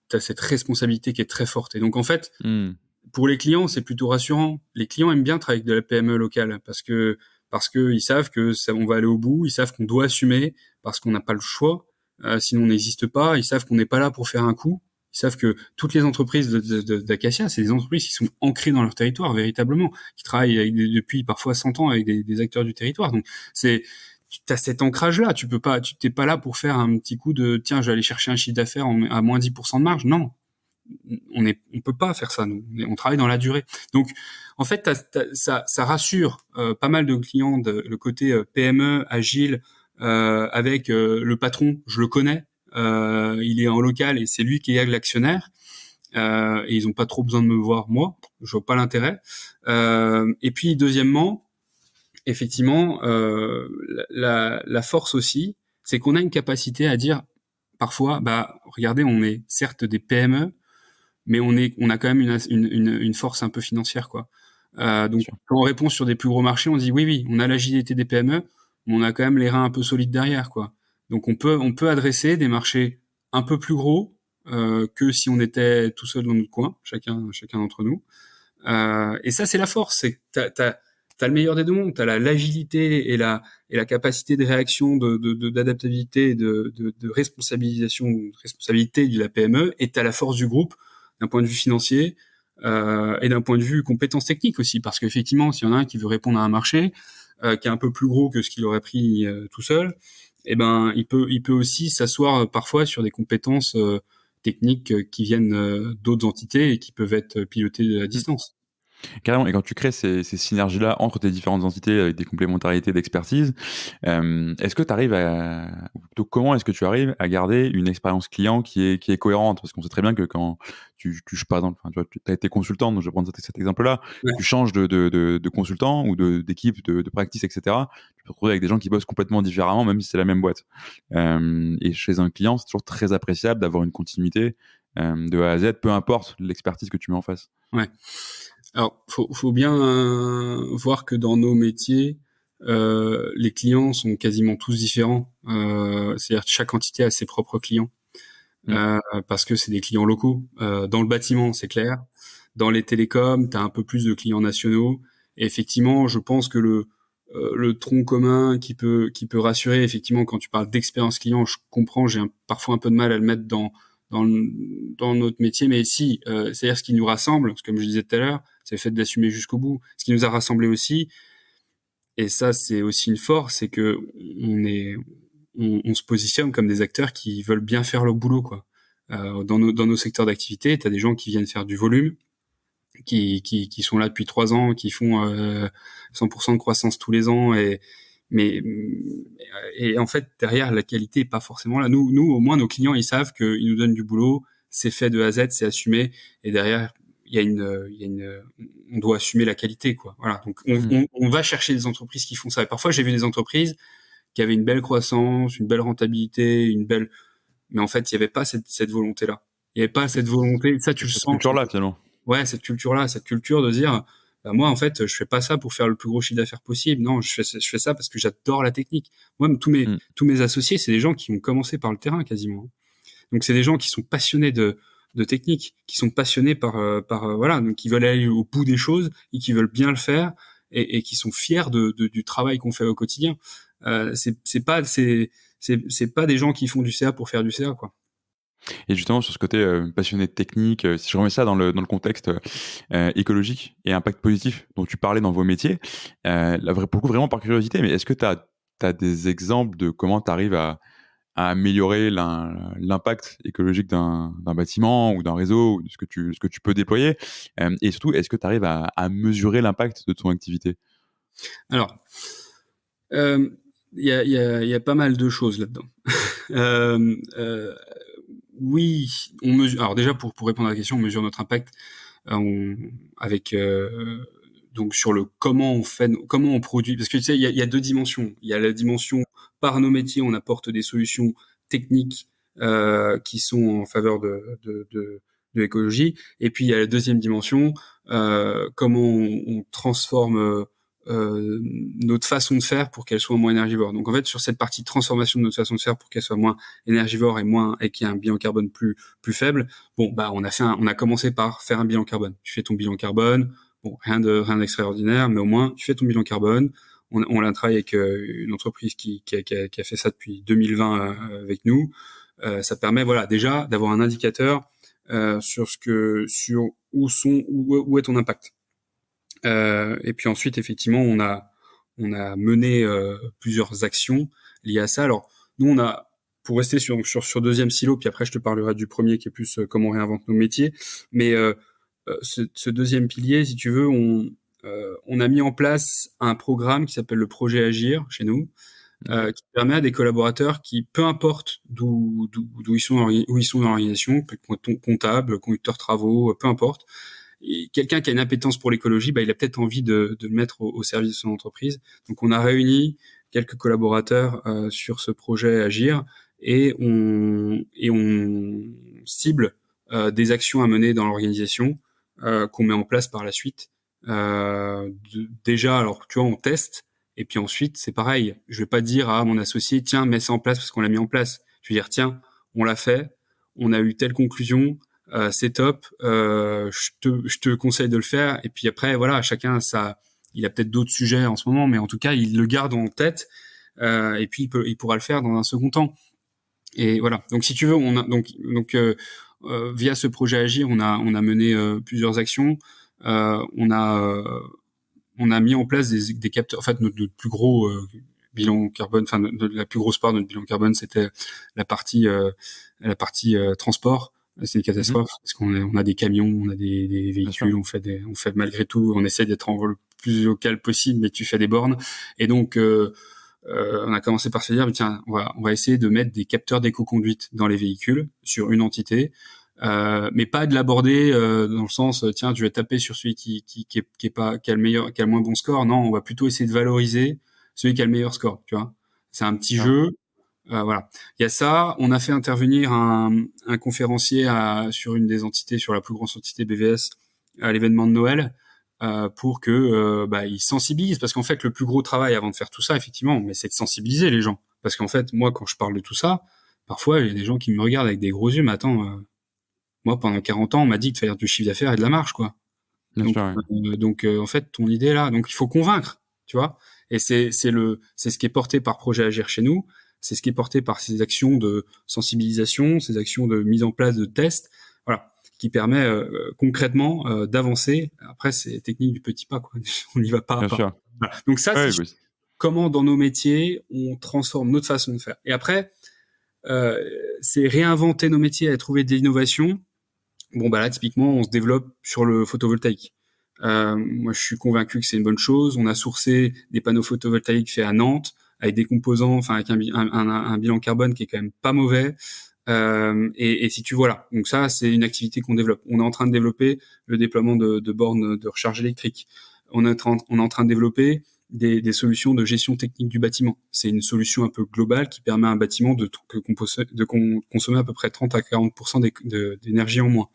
tu as cette responsabilité qui est très forte. Et donc en fait, pour les clients, c'est plutôt rassurant. Les clients aiment bien travailler avec de la PME locale parce que ils savent que ça, on va aller au bout, ils savent qu'on doit assumer parce qu'on n'a pas le choix. Sinon, on n'existe pas. Ils savent qu'on n'est pas là pour faire un coup. Ils savent que toutes les entreprises d'Acacia, c'est des entreprises qui sont ancrées dans leur territoire véritablement, qui travaillent depuis parfois 100 ans avec des acteurs du territoire. Donc, tu as cet ancrage-là. Tu t'es pas là pour faire un petit coup de, tiens, je vais aller chercher un chiffre d'affaires à moins 10% de marge. Non. On peut pas faire ça, nous. On travaille dans la durée. Donc, en fait, ça rassure pas mal de clients le côté PME, agile, avec le patron, je le connais, il est en local et c'est lui qui est l'actionnaire. Et ils ont pas trop besoin de me voir moi, je vois pas l'intérêt. Et puis deuxièmement, effectivement, la force aussi, c'est qu'on a une capacité à dire parfois, bah regardez, on est certes des PME, mais on a quand même une force un peu financière, quoi. Donc quand on répond sur des plus gros marchés, on dit oui, on a l'agilité des PME, mais on a quand même les reins un peu solides derrière, quoi. Donc on peut adresser des marchés un peu plus gros que si on était tout seul dans notre coin, chacun d'entre nous. Et ça, c'est la force, c'est que t'as le meilleur des deux mondes, t'as l'agilité et la capacité de réaction, d'adaptabilité, de responsabilité de la PME, et t'as la force du groupe d'un point de vue financier et d'un point de vue compétences techniques aussi, parce qu'effectivement, s'il y en a un qui veut répondre à un marché qui est un peu plus gros que ce qu'il aurait pris tout seul, eh ben il peut aussi s'asseoir parfois sur des compétences techniques qui viennent d'autres entités et qui peuvent être pilotées à distance. Carrément. Et quand tu crées ces synergies-là entre tes différentes entités avec des complémentarités d'expertise, est-ce que tu arrives ou plutôt comment est-ce que tu arrives à garder une expérience client qui est cohérente? Parce qu'on sait très bien que quand par exemple, enfin, tu vois, tu as été consultant, donc je vais prendre cet exemple-là, Ouais. tu changes de consultant ou d'équipe, de practice, etc. Tu peux te retrouver avec des gens qui bossent complètement différemment, même si c'est la même boîte. Et chez un client, c'est toujours très appréciable d'avoir une continuité de A à Z, peu importe l'expertise que tu mets en face. Ouais. Alors, faut bien voir que dans nos métiers, les clients sont quasiment tous différents. C'est-à-dire que chaque entité a ses propres clients, Mm. parce que c'est des clients locaux. Dans le bâtiment, c'est clair. Dans les télécoms, tu as un peu plus de clients nationaux. Et effectivement, je pense que le tronc commun qui peut rassurer, effectivement, quand tu parles d'expérience client, je comprends, parfois un peu de mal à le mettre dans notre métier, mais si, c'est-à-dire ce qui nous rassemble, comme je disais tout à l'heure, c'est le fait d'assumer jusqu'au bout. Ce qui nous a rassemblés aussi, et ça c'est aussi une force, c'est que on se positionne comme des acteurs qui veulent bien faire leur boulot, quoi. Dans nos secteurs d'activité, tu as des gens qui viennent faire du volume, qui sont là depuis 3 ans, qui font 100% de croissance tous les ans, mais et en fait derrière la qualité est pas forcément là. Nous au moins nos clients ils savent qu'ils nous donnent du boulot, c'est fait de A à Z, c'est assumé, et derrière on doit assumer la qualité, quoi. Voilà, donc Mm. on va chercher des entreprises qui font ça. Et parfois j'ai vu des entreprises qui avaient une belle croissance, une belle rentabilité, mais en fait il y avait pas cette volonté là. Il y avait pas cette volonté, ça tu le Cette sens. culture-là, finalement. Ouais, cette culture-là, cette culture de dire, bah, moi, en fait, je fais pas ça pour faire le plus gros chiffre d'affaires possible. Non, je fais ça parce que j'adore la technique. Moi, Mm. tous mes associés, c'est des gens qui ont commencé par le terrain, quasiment. Donc, c'est des gens qui sont passionnés de technique, qui sont passionnés voilà, donc qui veulent aller au bout des choses et qui veulent bien le faire et qui sont fiers du travail qu'on fait au quotidien. C'est pas des gens qui font du CA pour faire du CA, quoi. Et justement, sur ce côté passionné de technique, si je remets ça dans le contexte écologique et impact positif dont tu parlais dans vos métiers, pour le coup, vraiment par curiosité, mais est-ce que tu as des exemples de comment tu arrives à améliorer l'impact écologique d'un bâtiment ou d'un réseau, ou de ce que tu peux déployer? Et surtout, est-ce que tu arrives à mesurer l'impact de ton activité? Alors, il y a pas mal de choses là-dedans. Euh, euh, oui, on mesure. Alors déjà pour répondre à la question, on mesure notre impact avec donc sur le comment on produit. Parce que tu sais, il y a deux dimensions. Il y a la dimension par nos métiers, on apporte des solutions techniques qui sont en faveur de l'écologie. Et puis il y a la deuxième dimension, comment on transforme notre façon de faire pour qu'elle soit moins énergivore. Donc en fait, sur cette partie transformation de notre façon de faire pour qu'elle soit moins énergivore et qu'il y ait un bilan carbone plus faible, on a commencé par faire un bilan carbone. Tu fais ton bilan carbone, bon, rien d'extraordinaire, mais au moins tu fais ton bilan carbone. On a travaillé avec une entreprise qui a fait ça depuis 2020 avec nous. Ça permet déjà d'avoir un indicateur sur où est ton impact. Et puis ensuite, effectivement, on a mené plusieurs actions liées à ça. Alors, nous, pour rester sur deuxième silo, puis après, je te parlerai du premier qui est plus comment on réinvente nos métiers. Mais ce deuxième pilier, si tu veux, on a mis en place un programme qui s'appelle le projet Agir chez nous, qui permet à des collaborateurs qui, peu importe d'où ils sont dans l'organisation, comptable, conducteur travaux, peu importe, et quelqu'un qui a une appétence pour l'écologie, il a peut-être envie de le mettre au service de son entreprise. Donc, on a réuni quelques collaborateurs sur ce projet Agir et on cible des actions à mener dans l'organisation qu'on met en place par la suite. Déjà, alors tu vois, on teste et puis ensuite c'est pareil. Je vais pas dire à mon associé tiens mets ça en place parce qu'on l'a mis en place. Je vais dire tiens on l'a fait, on a eu telle conclusion. C'est top, je te conseille de le faire. Et puis après, voilà, chacun il a peut-être d'autres sujets en ce moment, mais en tout cas, il le garde en tête. Et puis il pourra le faire dans un second temps. Et voilà. Donc si tu veux, via ce projet Agir, on a mené plusieurs actions. On a mis en place des capteurs. En fait, notre plus gros bilan carbone, enfin la plus grosse part de notre bilan carbone, c'était la partie transport. C'est une catastrophe parce qu'on a des camions, on a des véhicules, on fait malgré tout, on essaie d'être le plus local possible, mais tu fais des bornes. Et donc on a commencé par se dire tiens, on va essayer de mettre des capteurs d'éco-conduite dans les véhicules sur une entité. Mais pas de l'aborder dans le sens tiens, tu vas taper sur celui qui a le moins bon score. Non, on va plutôt essayer de valoriser celui qui a le meilleur score, tu vois. C'est un petit jeu. Voilà. Il y a ça. On a fait intervenir un conférencier sur une des entités, sur la plus grosse entité BVS, à l'événement de Noël, pour que il sensibilise. Parce qu'en fait, le plus gros travail avant de faire tout ça, effectivement, mais c'est de sensibiliser les gens. Parce qu'en fait, moi, quand je parle de tout ça, parfois, il y a des gens qui me regardent avec des gros yeux. Mais attends, moi, pendant 40 ans, on m'a dit de faire du chiffre d'affaires et de la marge, quoi. Donc, en fait, ton idée là, donc il faut convaincre, tu vois. Et c'est ce qui est porté par Projet Agir chez nous. C'est ce qui est porté par ces actions de sensibilisation, ces actions de mise en place de tests, voilà, qui permet concrètement d'avancer. Après, c'est technique du petit pas, quoi. On n'y va pas à pas. Voilà. Donc ça, c'est comment dans nos métiers on transforme notre façon de faire. Et après, c'est réinventer nos métiers et trouver des innovations. Bon, là, typiquement, on se développe sur le photovoltaïque. Moi, je suis convaincu que c'est une bonne chose. On a sourcé des panneaux photovoltaïques faits à Nantes, avec des composants, enfin, avec un bilan carbone qui est quand même pas mauvais. Et si tu vois là, donc ça, c'est une activité qu'on développe. On est en train de développer le déploiement de bornes de recharge électrique. On est en train de développer des solutions de gestion technique du bâtiment. C'est une solution un peu globale qui permet à un bâtiment de consommer à peu près 30 à 40% d'énergie en moins.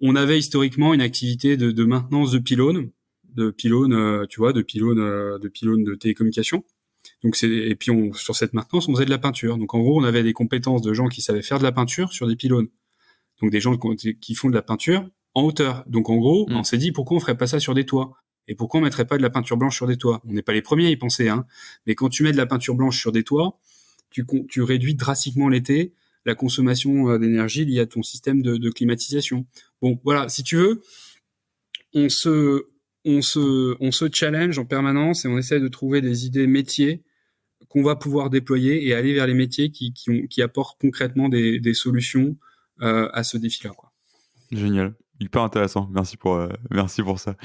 On avait historiquement une activité de maintenance de pylônes, tu vois, de pylônes de télécommunications. Donc et puis sur cette maintenance, on faisait de la peinture. Donc en gros, on avait des compétences de gens qui savaient faire de la peinture sur des pylônes. Donc des gens qui font de la peinture en hauteur. Donc en gros, on s'est dit pourquoi on ferait pas ça sur des toits? Et pourquoi on mettrait pas de la peinture blanche sur des toits? On n'est pas les premiers à y penser, hein. Mais quand tu mets de la peinture blanche sur des toits, tu réduis drastiquement l'été la consommation d'énergie liée à ton système de climatisation. Bon, voilà, si tu veux, on se challenge en permanence et on essaie de trouver des idées métiers qu'on va pouvoir déployer et aller vers les métiers qui apportent concrètement des solutions à ce défi-là, quoi. Génial. Hyper intéressant. Merci pour ça.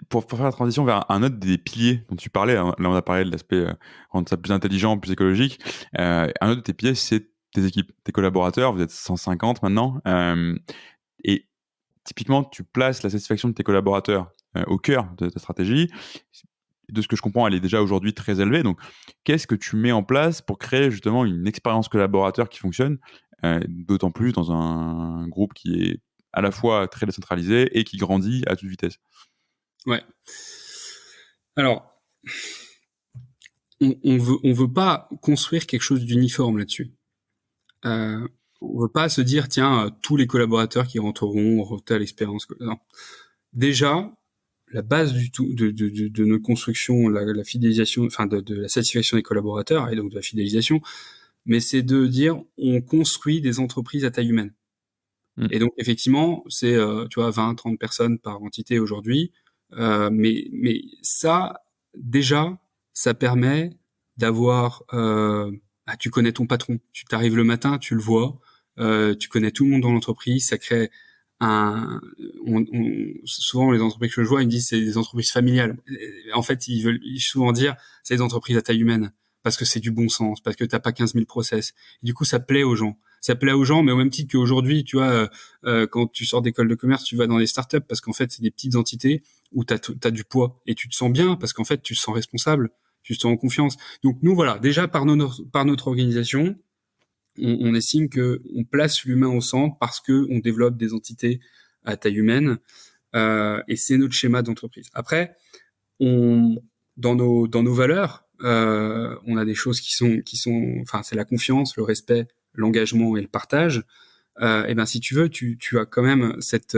Pour faire la transition vers un autre des piliers dont tu parlais, hein, là on a parlé de l'aspect rendre ça plus intelligent, plus écologique. Un autre de tes piliers, c'est tes équipes, tes collaborateurs. Vous êtes 150 maintenant. Et typiquement, tu places la satisfaction de tes collaborateurs au cœur de ta stratégie. de ce que je comprends, elle est déjà aujourd'hui très élevée. Donc, qu'est-ce que tu mets en place pour créer justement une expérience collaborateur qui fonctionne, d'autant plus dans un groupe qui est à la fois très décentralisé et qui grandit à toute vitesse? Ouais. Alors, on veut pas construire quelque chose d'uniforme là-dessus. On veut pas se dire, tiens, tous les collaborateurs qui rentreront auront telle expérience. Non. Déjà, la base du tout de notre construction, la fidélisation, enfin de la satisfaction des collaborateurs et donc de la fidélisation, mais c'est de dire, on construit des entreprises à taille humaine. Et donc effectivement, c'est tu vois 20, 30 personnes par entité aujourd'hui, mais ça déjà, ça permet d'avoir tu connais ton patron, tu t'arrives le matin, tu le vois, tu connais tout le monde dans l'entreprise, ça crée souvent les entreprises que je vois, ils me disent c'est des entreprises familiales. En fait, ils veulent souvent dire c'est des entreprises à taille humaine parce que c'est du bon sens, parce que t'as pas 15 000 process. Et du coup, ça plaît aux gens. Ça plaît aux gens, mais au même titre qu'aujourd'hui, tu vois, quand tu sors d'école de commerce, tu vas dans des startups parce qu'en fait, c'est des petites entités où t'as du poids et tu te sens bien parce qu'en fait, tu te sens responsable, tu te sens en confiance. Donc nous, voilà, déjà par notre organisation, on estime que on place l'humain au centre parce que on développe des entités à taille humaine et c'est notre schéma d'entreprise. Après, dans nos valeurs, on a des choses enfin c'est la confiance, le respect, l'engagement et le partage. Et ben si tu veux, tu as quand même cette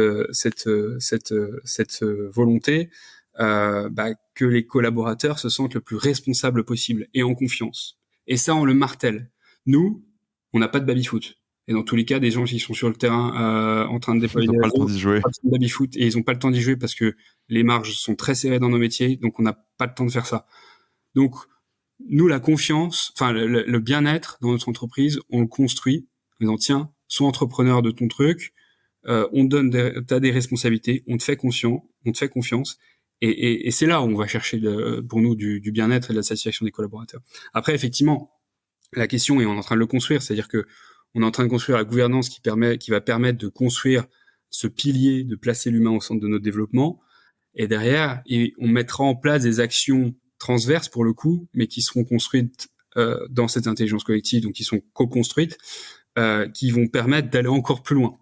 volonté que les collaborateurs se sentent le plus responsables possible et en confiance. Et ça, on le martèle. Nous, on n'a pas de baby-foot. Et dans tous les cas, des gens qui sont sur le terrain en train de déployer Ils n'ont des pas le temps réseaux, d'y jouer. pas de baby-foot et ils n'ont pas le temps d'y jouer parce que les marges sont très serrées dans nos métiers, donc on n'a pas le temps de faire ça. Donc nous, la confiance, enfin le bien-être dans notre entreprise, on le construit en disant tiens, sois entrepreneur de ton truc, t'as des responsabilités, on te fait confiance, et c'est là où on va chercher pour nous du bien-être et de la satisfaction des collaborateurs. Après, effectivement, la question, et on est en train de le construire, c'est-à-dire que on est en train de construire la gouvernance qui va permettre de construire ce pilier de placer l'humain au centre de notre développement, et derrière, on mettra en place des actions transverses pour le coup, mais qui seront construites dans cette intelligence collective, donc qui sont co-construites, qui vont permettre d'aller encore plus loin.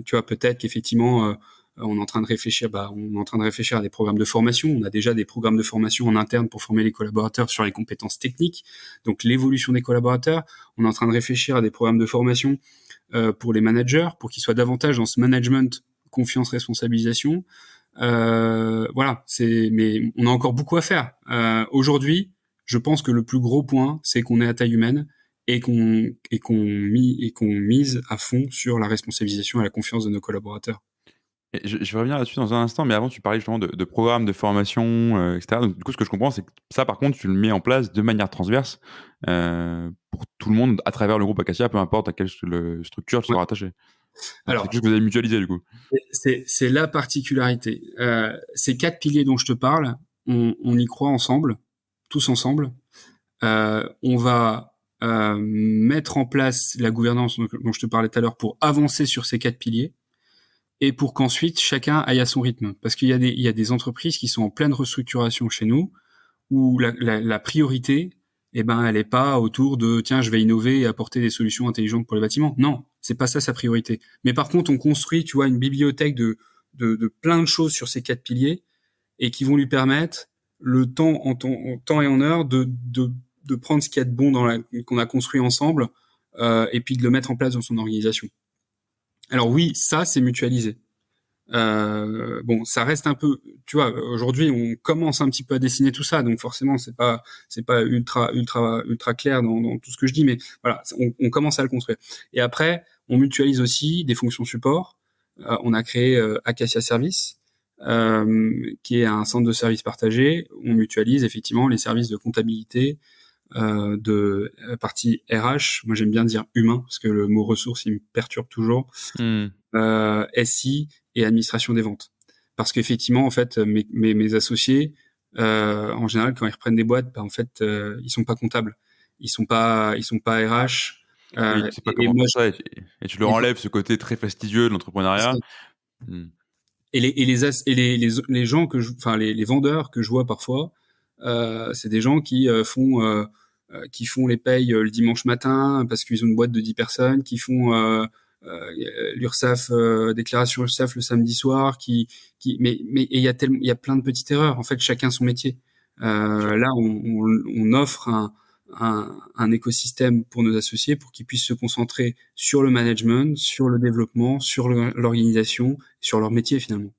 Tu vois, peut-être qu'effectivement, on est en train de réfléchir, on est en train de réfléchir à des programmes de formation. On a déjà des programmes de formation en interne pour former les collaborateurs sur les compétences techniques, donc l'évolution des collaborateurs. On est en train de réfléchir à des programmes de formation pour les managers, pour qu'ils soient davantage dans ce management, confiance, responsabilisation. Voilà, mais on a encore beaucoup à faire. Aujourd'hui, je pense que le plus gros point, c'est qu'on est à taille humaine et qu'on mise à fond sur la responsabilisation et la confiance de nos collaborateurs. Et je vais revenir là-dessus dans un instant, mais avant, tu parlais justement de programmes de formation, etc. Donc, du coup, ce que je comprends, c'est que ça, par contre, tu le mets en place de manière transverse pour tout le monde à travers le groupe Acacia, peu importe à quelle structure tu Ouais. sois rattaché. Donc, c'est Alors, quelque chose que vous avez mutualisé, du coup. c'est la particularité. Ces 4 piliers dont je te parle, on y croit ensemble, tous ensemble. On va mettre en place la gouvernance dont je te parlais tout à l'heure pour avancer sur ces 4 piliers et pour qu'ensuite chacun aille à son rythme. Parce qu'il y a des entreprises qui sont en pleine restructuration chez nous où la priorité, elle est pas autour de tiens, je vais innover et apporter des solutions intelligentes pour les bâtiments. Non, c'est pas ça sa priorité. Mais par contre, on construit, tu vois, une bibliothèque de plein de choses sur ces 4 piliers et qui vont lui permettre en temps et en heure de prendre ce qu'il y a de bon qu'on a construit ensemble et puis de le mettre en place dans son organisation. Alors oui, ça c'est mutualisé. Bon, ça reste un peu, tu vois, aujourd'hui on commence un petit peu à dessiner tout ça, donc forcément c'est pas ultra clair dans tout ce que je dis, mais voilà, on commence à le construire. Et après, on mutualise aussi des fonctions support. On a créé Acacia Service, qui est un centre de services partagé. On mutualise effectivement les services de comptabilité, de partie RH. Moi j'aime bien dire humain parce que le mot ressources il me perturbe toujours. SI et administration des ventes. Parce qu'effectivement, en fait, mes associés, en général, quand ils reprennent des boîtes, en fait, ils sont pas comptables, ils sont pas RH. Oui, tu sais pas Et comment moi, faire ça et tu leur enlèves ce côté très fastidieux de l'entrepreneuriat. Hmm. les gens enfin les vendeurs que je vois parfois, c'est des gens qui font les payes le dimanche matin parce qu'ils ont une boîte de 10 personnes, qui font l'URSSAF, déclaration URSSAF le samedi soir, mais il y a plein de petites erreurs. En fait, chacun son métier. Là, on offre un écosystème pour nos associés pour qu'ils puissent se concentrer sur le management, sur le développement, sur l'organisation, sur leur métier finalement.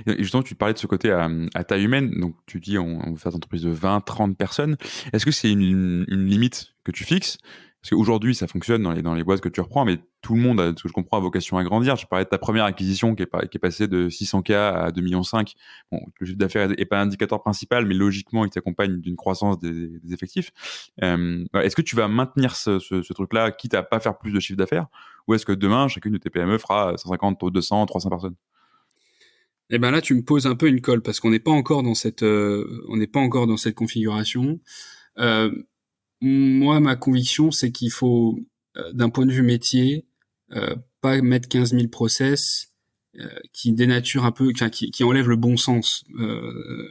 Et justement, tu parlais de ce côté à taille humaine. Donc, tu dis, on veut faire des entreprises de 20, 30 personnes. Est-ce que c'est une limite que tu fixes? Parce qu'aujourd'hui, ça fonctionne dans les boîtes que tu reprends, mais tout le monde, de ce que je comprends, a vocation à grandir. Je parlais de ta première acquisition qui est passée de 600K à 2,5 millions. Bon, le chiffre d'affaires n'est pas l'indicateur principal, mais logiquement, il t'accompagne d'une croissance des effectifs. Est-ce que tu vas maintenir ce truc-là, quitte à pas faire plus de chiffre d'affaires? Ou est-ce que demain, chacune de tes PME fera 150, 200, 300 personnes? Eh ben là, tu me poses un peu une colle parce qu'on n'est pas encore dans cette configuration. Moi, ma conviction, c'est qu'il faut, d'un point de vue métier, pas mettre 15 000 process qui dénaturent un peu, qui enlèvent le bon sens.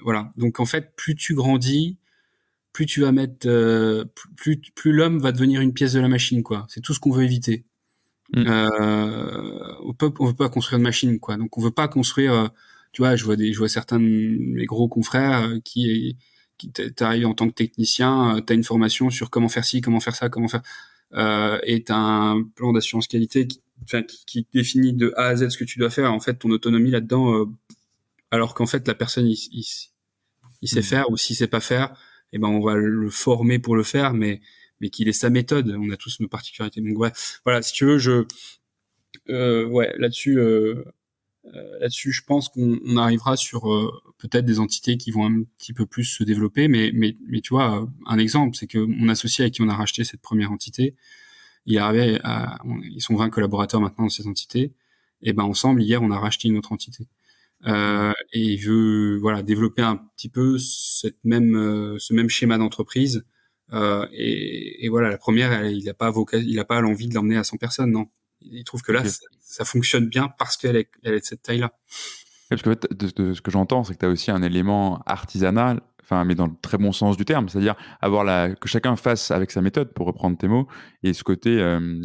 Voilà. Donc en fait, plus tu grandis, plus tu vas mettre, plus l'homme va devenir une pièce de la machine, quoi. C'est tout ce qu'on veut éviter. On veut pas construire de machine, quoi. Donc on veut pas construire. Tu vois, je vois certains de mes gros confrères qui t'arrives en tant que technicien, t'as une formation sur comment faire ci, comment faire ça, comment faire, et t'as un plan d'assurance qualité qui définit de A à Z ce que tu dois faire. En fait, ton autonomie là-dedans, alors qu'en fait la personne il sait faire, ou s'il sait pas faire, eh ben on va le former pour le faire, mais qu'il ait sa méthode. On a tous nos particularités. Donc ouais, voilà, si tu veux, ouais, là-dessus, je pense qu'on arrivera sur peut-être des entités qui vont un petit peu plus se développer, mais tu vois, un exemple, c'est que mon associé avec qui on a racheté cette première entité, ils sont 20 collaborateurs maintenant dans cette entité, et ben ensemble hier on a racheté une autre entité. Et il veut voilà développer un petit peu ce même schéma d'entreprise. Et voilà, la première, il a pas l'envie de l'emmener à 100 personnes, non. Il trouve que là, Okay. ça fonctionne bien parce qu'elle est de cette taille-là. Parce que de ce que j'entends, c'est que tu as aussi un élément artisanal, enfin, mais dans le très bon sens du terme, c'est-à-dire que chacun fasse avec sa méthode, pour reprendre tes mots, et ce côté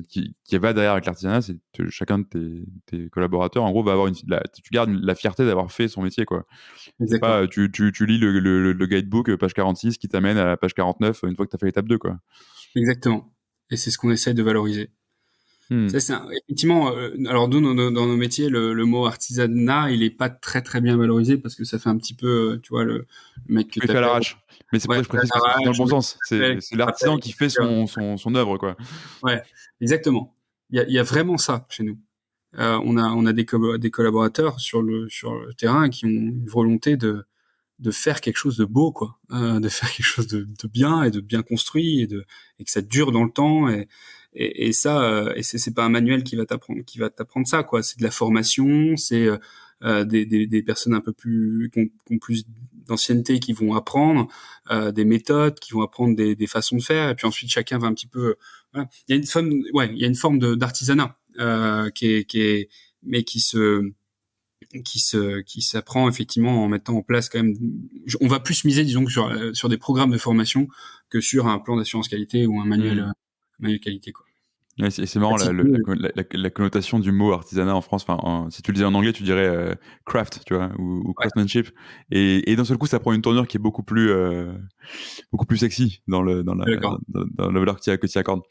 qui va derrière avec l'artisanat, c'est que chacun de tes collaborateurs, en gros, va avoir tu gardes la fierté d'avoir fait son métier, quoi. C'est Exactement. pas, tu lis le guidebook, page 46, qui t'amène à la page 49 une fois que tu as fait l'étape 2, quoi. Exactement. Et c'est ce qu'on essaie de valoriser. Hmm. Ça, effectivement, alors nous, dans nos métiers, le mot artisanat, il est pas très très bien valorisé parce que ça fait un petit peu, tu vois, le mec que Mais fait à t'appelles. l'arrache. Mais c'est pour Ouais, ça que je précise que c'est dans le bon sens. C'est l'artisan qui fait son œuvre, quoi. ouais, exactement. Il y a vraiment ça chez nous. On a des collaborateurs sur le terrain qui ont une volonté de faire quelque chose de beau, quoi, de faire quelque chose de bien et de bien construit et que ça dure dans le temps et ça et c'est pas un manuel qui va t'apprendre ça, quoi. C'est de la formation, c'est des personnes un peu plus qui ont plus d'ancienneté qui vont apprendre des méthodes, qui vont apprendre des façons de faire et puis ensuite chacun va un petit peu voilà. Il y a une forme d'artisanat qui est mais qui s'apprend effectivement en mettant en place quand même. On va plus miser, disons, sur des programmes de formation que sur un plan d'assurance qualité ou un manuel qualité, quoi. Ouais, c'est marrant la connotation du mot artisanat en France. Enfin, si tu le disais en anglais, tu dirais craft, tu vois, ou Ouais, craftsmanship. Et d'un seul coup, ça prend une tournure qui est beaucoup plus sexy d'accord. dans la valeur que tu y accordes.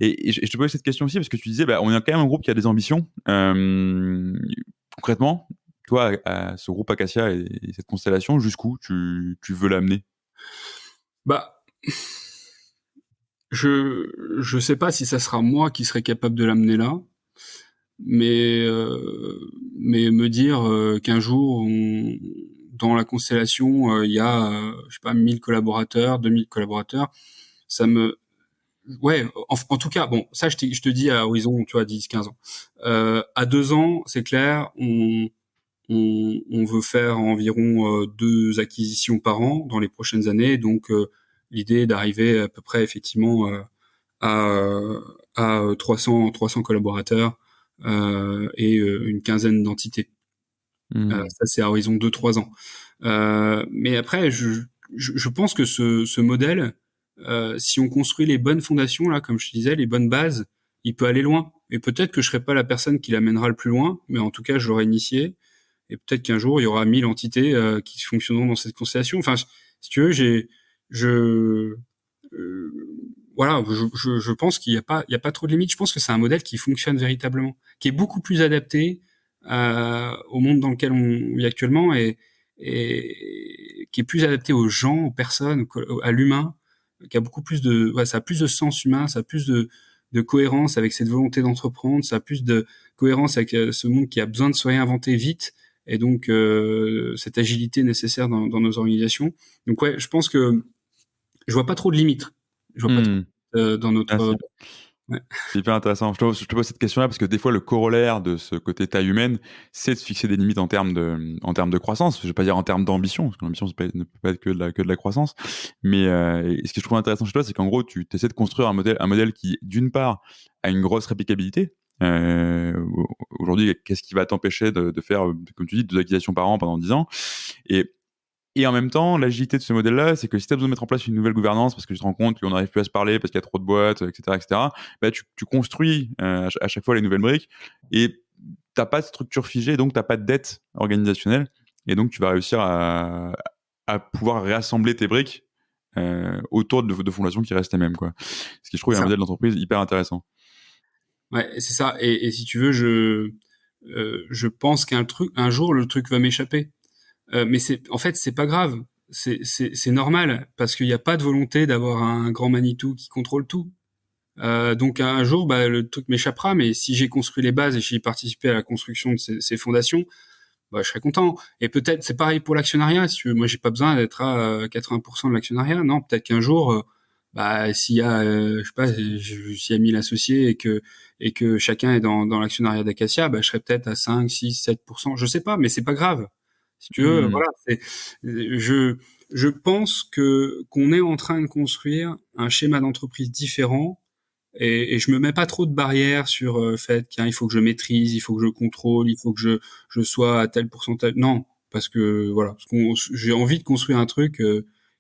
Et je te posais cette question aussi parce que tu disais, bah, on est quand même un groupe qui a des ambitions. Concrètement, toi, à ce groupe Acacia et cette constellation, jusqu'où tu veux l'amener? Bah, je sais pas si ça sera moi qui serai capable de l'amener là, mais me dire qu'un jour, dans la constellation, il y a, je sais pas, 1000 collaborateurs, 2000 collaborateurs, ça me ouais, en tout cas, bon, ça, je te dis à horizon, tu vois, 10, 15 ans. À 2 ans, c'est clair, on veut faire environ 2 acquisitions par an dans les prochaines années. Donc, l'idée est d'arriver à peu près, effectivement, à 300 collaborateurs et une quinzaine d'entités. Ça, c'est à horizon 2-3 ans. Mais après, je pense que ce modèle, si on construit les bonnes fondations, là, comme je te disais, les bonnes bases, il peut aller loin. Et peut-être que je serai pas la personne qui l'amènera le plus loin, mais en tout cas, je l'aurai initié. Et peut-être qu'un jour, il y aura 1000 entités qui fonctionneront dans cette constellation. Enfin, si tu veux, voilà, je pense qu'il y a pas trop de limites. Je pense que c'est un modèle qui fonctionne véritablement, qui est beaucoup plus adapté au monde dans lequel on vit actuellement et qui est plus adapté aux gens, aux personnes, à l'humain, qui a beaucoup plus ça a plus de sens humain, ça a plus de cohérence avec cette volonté d'entreprendre, ça a plus de cohérence avec ce monde qui a besoin de se réinventer vite et donc cette agilité nécessaire dans nos organisations. Donc ouais, je pense que je vois pas trop de limites. Je vois pas trop dans notre. Ouais. C'est hyper intéressant. Je te pose cette question-là parce que des fois, le corollaire de ce côté taille humaine, c'est de se fixer des limites en termes de croissance. Je vais pas dire en termes d'ambition, parce que l'ambition ne peut pas être que de la croissance. Mais ce que je trouve intéressant chez toi, c'est qu'en gros, tu essaies de construire un modèle qui, d'une part, a une grosse réplicabilité. Aujourd'hui, qu'est-ce qui va t'empêcher de faire, comme tu dis, 2 acquisitions par an pendant 10 ans? Et en même temps, l'agilité de ce modèle-là, c'est que si tu as besoin de mettre en place une nouvelle gouvernance parce que tu te rends compte qu'on n'arrive plus à se parler parce qu'il y a trop de boîtes, etc., bah, tu construis à chaque fois les nouvelles briques et t'as pas de structure figée, donc t'as pas de dette organisationnelle et donc tu vas réussir à pouvoir réassembler tes briques autour de fondations qui restent les mêmes, quoi. Ce qui, je trouve, est un modèle d'entreprise hyper intéressant. Ouais, c'est ça. Et si tu veux, je pense un jour, le truc va m'échapper. Mais en fait, c'est pas grave. C'est normal parce qu'il n'y a pas de volonté d'avoir un grand Manitou qui contrôle tout. Donc un jour, bah, le truc m'échappera. Mais si j'ai construit les bases et j'ai participé à la construction de ces fondations, bah, je serais content. Et peut-être c'est pareil pour l'actionnariat. Si tu veux, moi, j'ai pas besoin d'être à 80% de l'actionnariat. Non, peut-être qu'un jour, bah, s'il y a, je sais pas, s'il y a 1000 associés et que chacun est dans l'actionnariat d'Acacia, bah, je serais peut-être à 5, 6, 7%. Je sais pas, mais c'est pas grave. Si tu veux, voilà. Je pense qu'on est en train de construire un schéma d'entreprise différent et je me mets pas trop de barrières sur le fait qu'il faut que je maîtrise, il faut que je contrôle, il faut que je sois à tel pourcentage. Non, parce que voilà, j'ai envie de construire un truc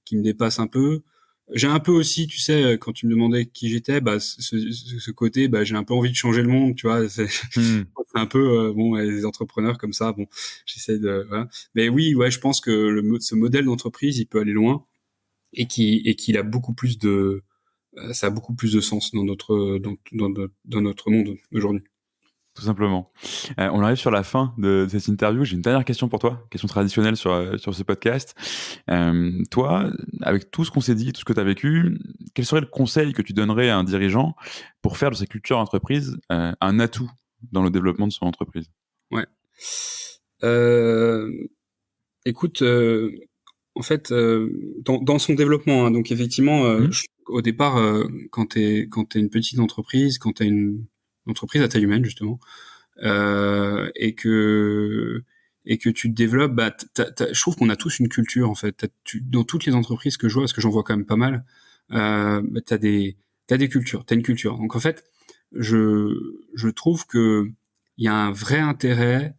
qui me dépasse un peu. J'ai un peu aussi, tu sais, quand tu me demandais qui j'étais, bah ce côté, bah j'ai un peu envie de changer le monde, tu vois. C'est un peu bon, les entrepreneurs comme ça, bon, j'essaie de. Voilà. Mais oui, ouais, je pense que ce modèle d'entreprise, il peut aller loin et qu'il a beaucoup plus ça a beaucoup plus de sens dans notre monde aujourd'hui. Tout simplement. On arrive sur la fin de cette interview. J'ai une dernière question pour toi, question traditionnelle sur ce podcast. Toi, avec tout ce qu'on s'est dit, tout ce que tu as vécu, quel serait le conseil que tu donnerais à un dirigeant pour faire de sa culture d'entreprise un atout dans le développement de son entreprise? Ouais. Écoute, en fait, dans son développement, hein, donc effectivement, au départ, quand t'es une petite entreprise, quand t'es une entreprise à taille humaine justement, et que tu te développes, bah, je trouve qu'on a tous une culture en fait. Dans toutes les entreprises que je vois, parce que j'en vois quand même pas mal, bah, t'as des cultures, t'as une culture. Donc en fait, je trouve que il y a un vrai intérêt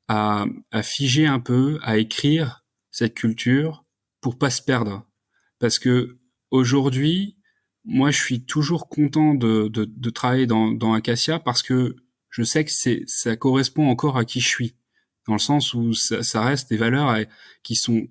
à figer un peu, à écrire cette culture pour pas se perdre. Parce que aujourd'hui, moi, je suis toujours content de travailler dans Acacia parce que je sais que ça correspond encore à qui je suis. Dans le sens où ça reste des valeurs qui sont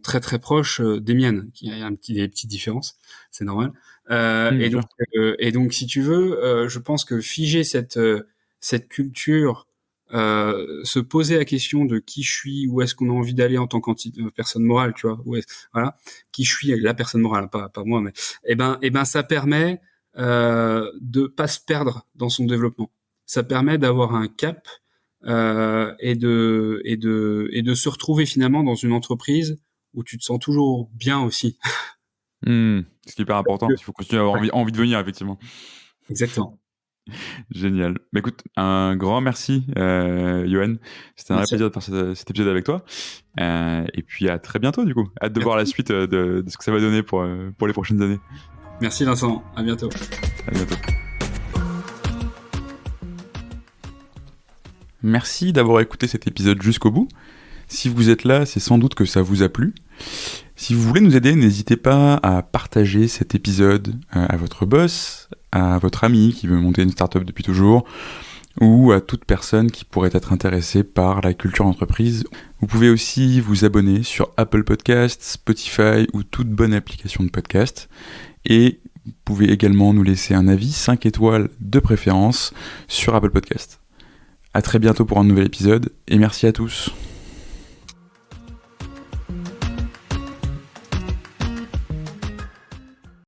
très très proches des miennes. Il y a des petites différences, c'est normal. Et donc, si tu veux, je pense que figer cette culture, se poser la question de qui je suis, où est-ce qu'on a envie d'aller en tant que personne morale, tu vois, voilà, qui je suis, la personne morale, pas moi, mais et ben ça permet de pas se perdre dans son développement. Ça permet d'avoir un cap et de se retrouver finalement dans une entreprise où tu te sens toujours bien aussi. Ce qui est hyper important. Il faut continuer à avoir envie de venir, effectivement. Exactement. Génial. Bah, écoute, un grand merci, Yoann. C'était un vrai plaisir de faire cet épisode avec toi. Et puis à très bientôt, du coup. Hâte de voir la suite de ce que ça va donner pour les prochaines années. Merci Vincent. À bientôt. À bientôt. Merci d'avoir écouté cet épisode jusqu'au bout. Si vous êtes là, c'est sans doute que ça vous a plu. Si vous voulez nous aider, n'hésitez pas à partager cet épisode à votre boss, à votre ami qui veut monter une startup depuis toujours, ou à toute personne qui pourrait être intéressée par la culture d'entreprise. Vous pouvez aussi vous abonner sur Apple Podcasts, Spotify ou toute bonne application de podcast. Et vous pouvez également nous laisser un avis 5 étoiles de préférence sur Apple Podcasts. À très bientôt pour un nouvel épisode et merci à tous.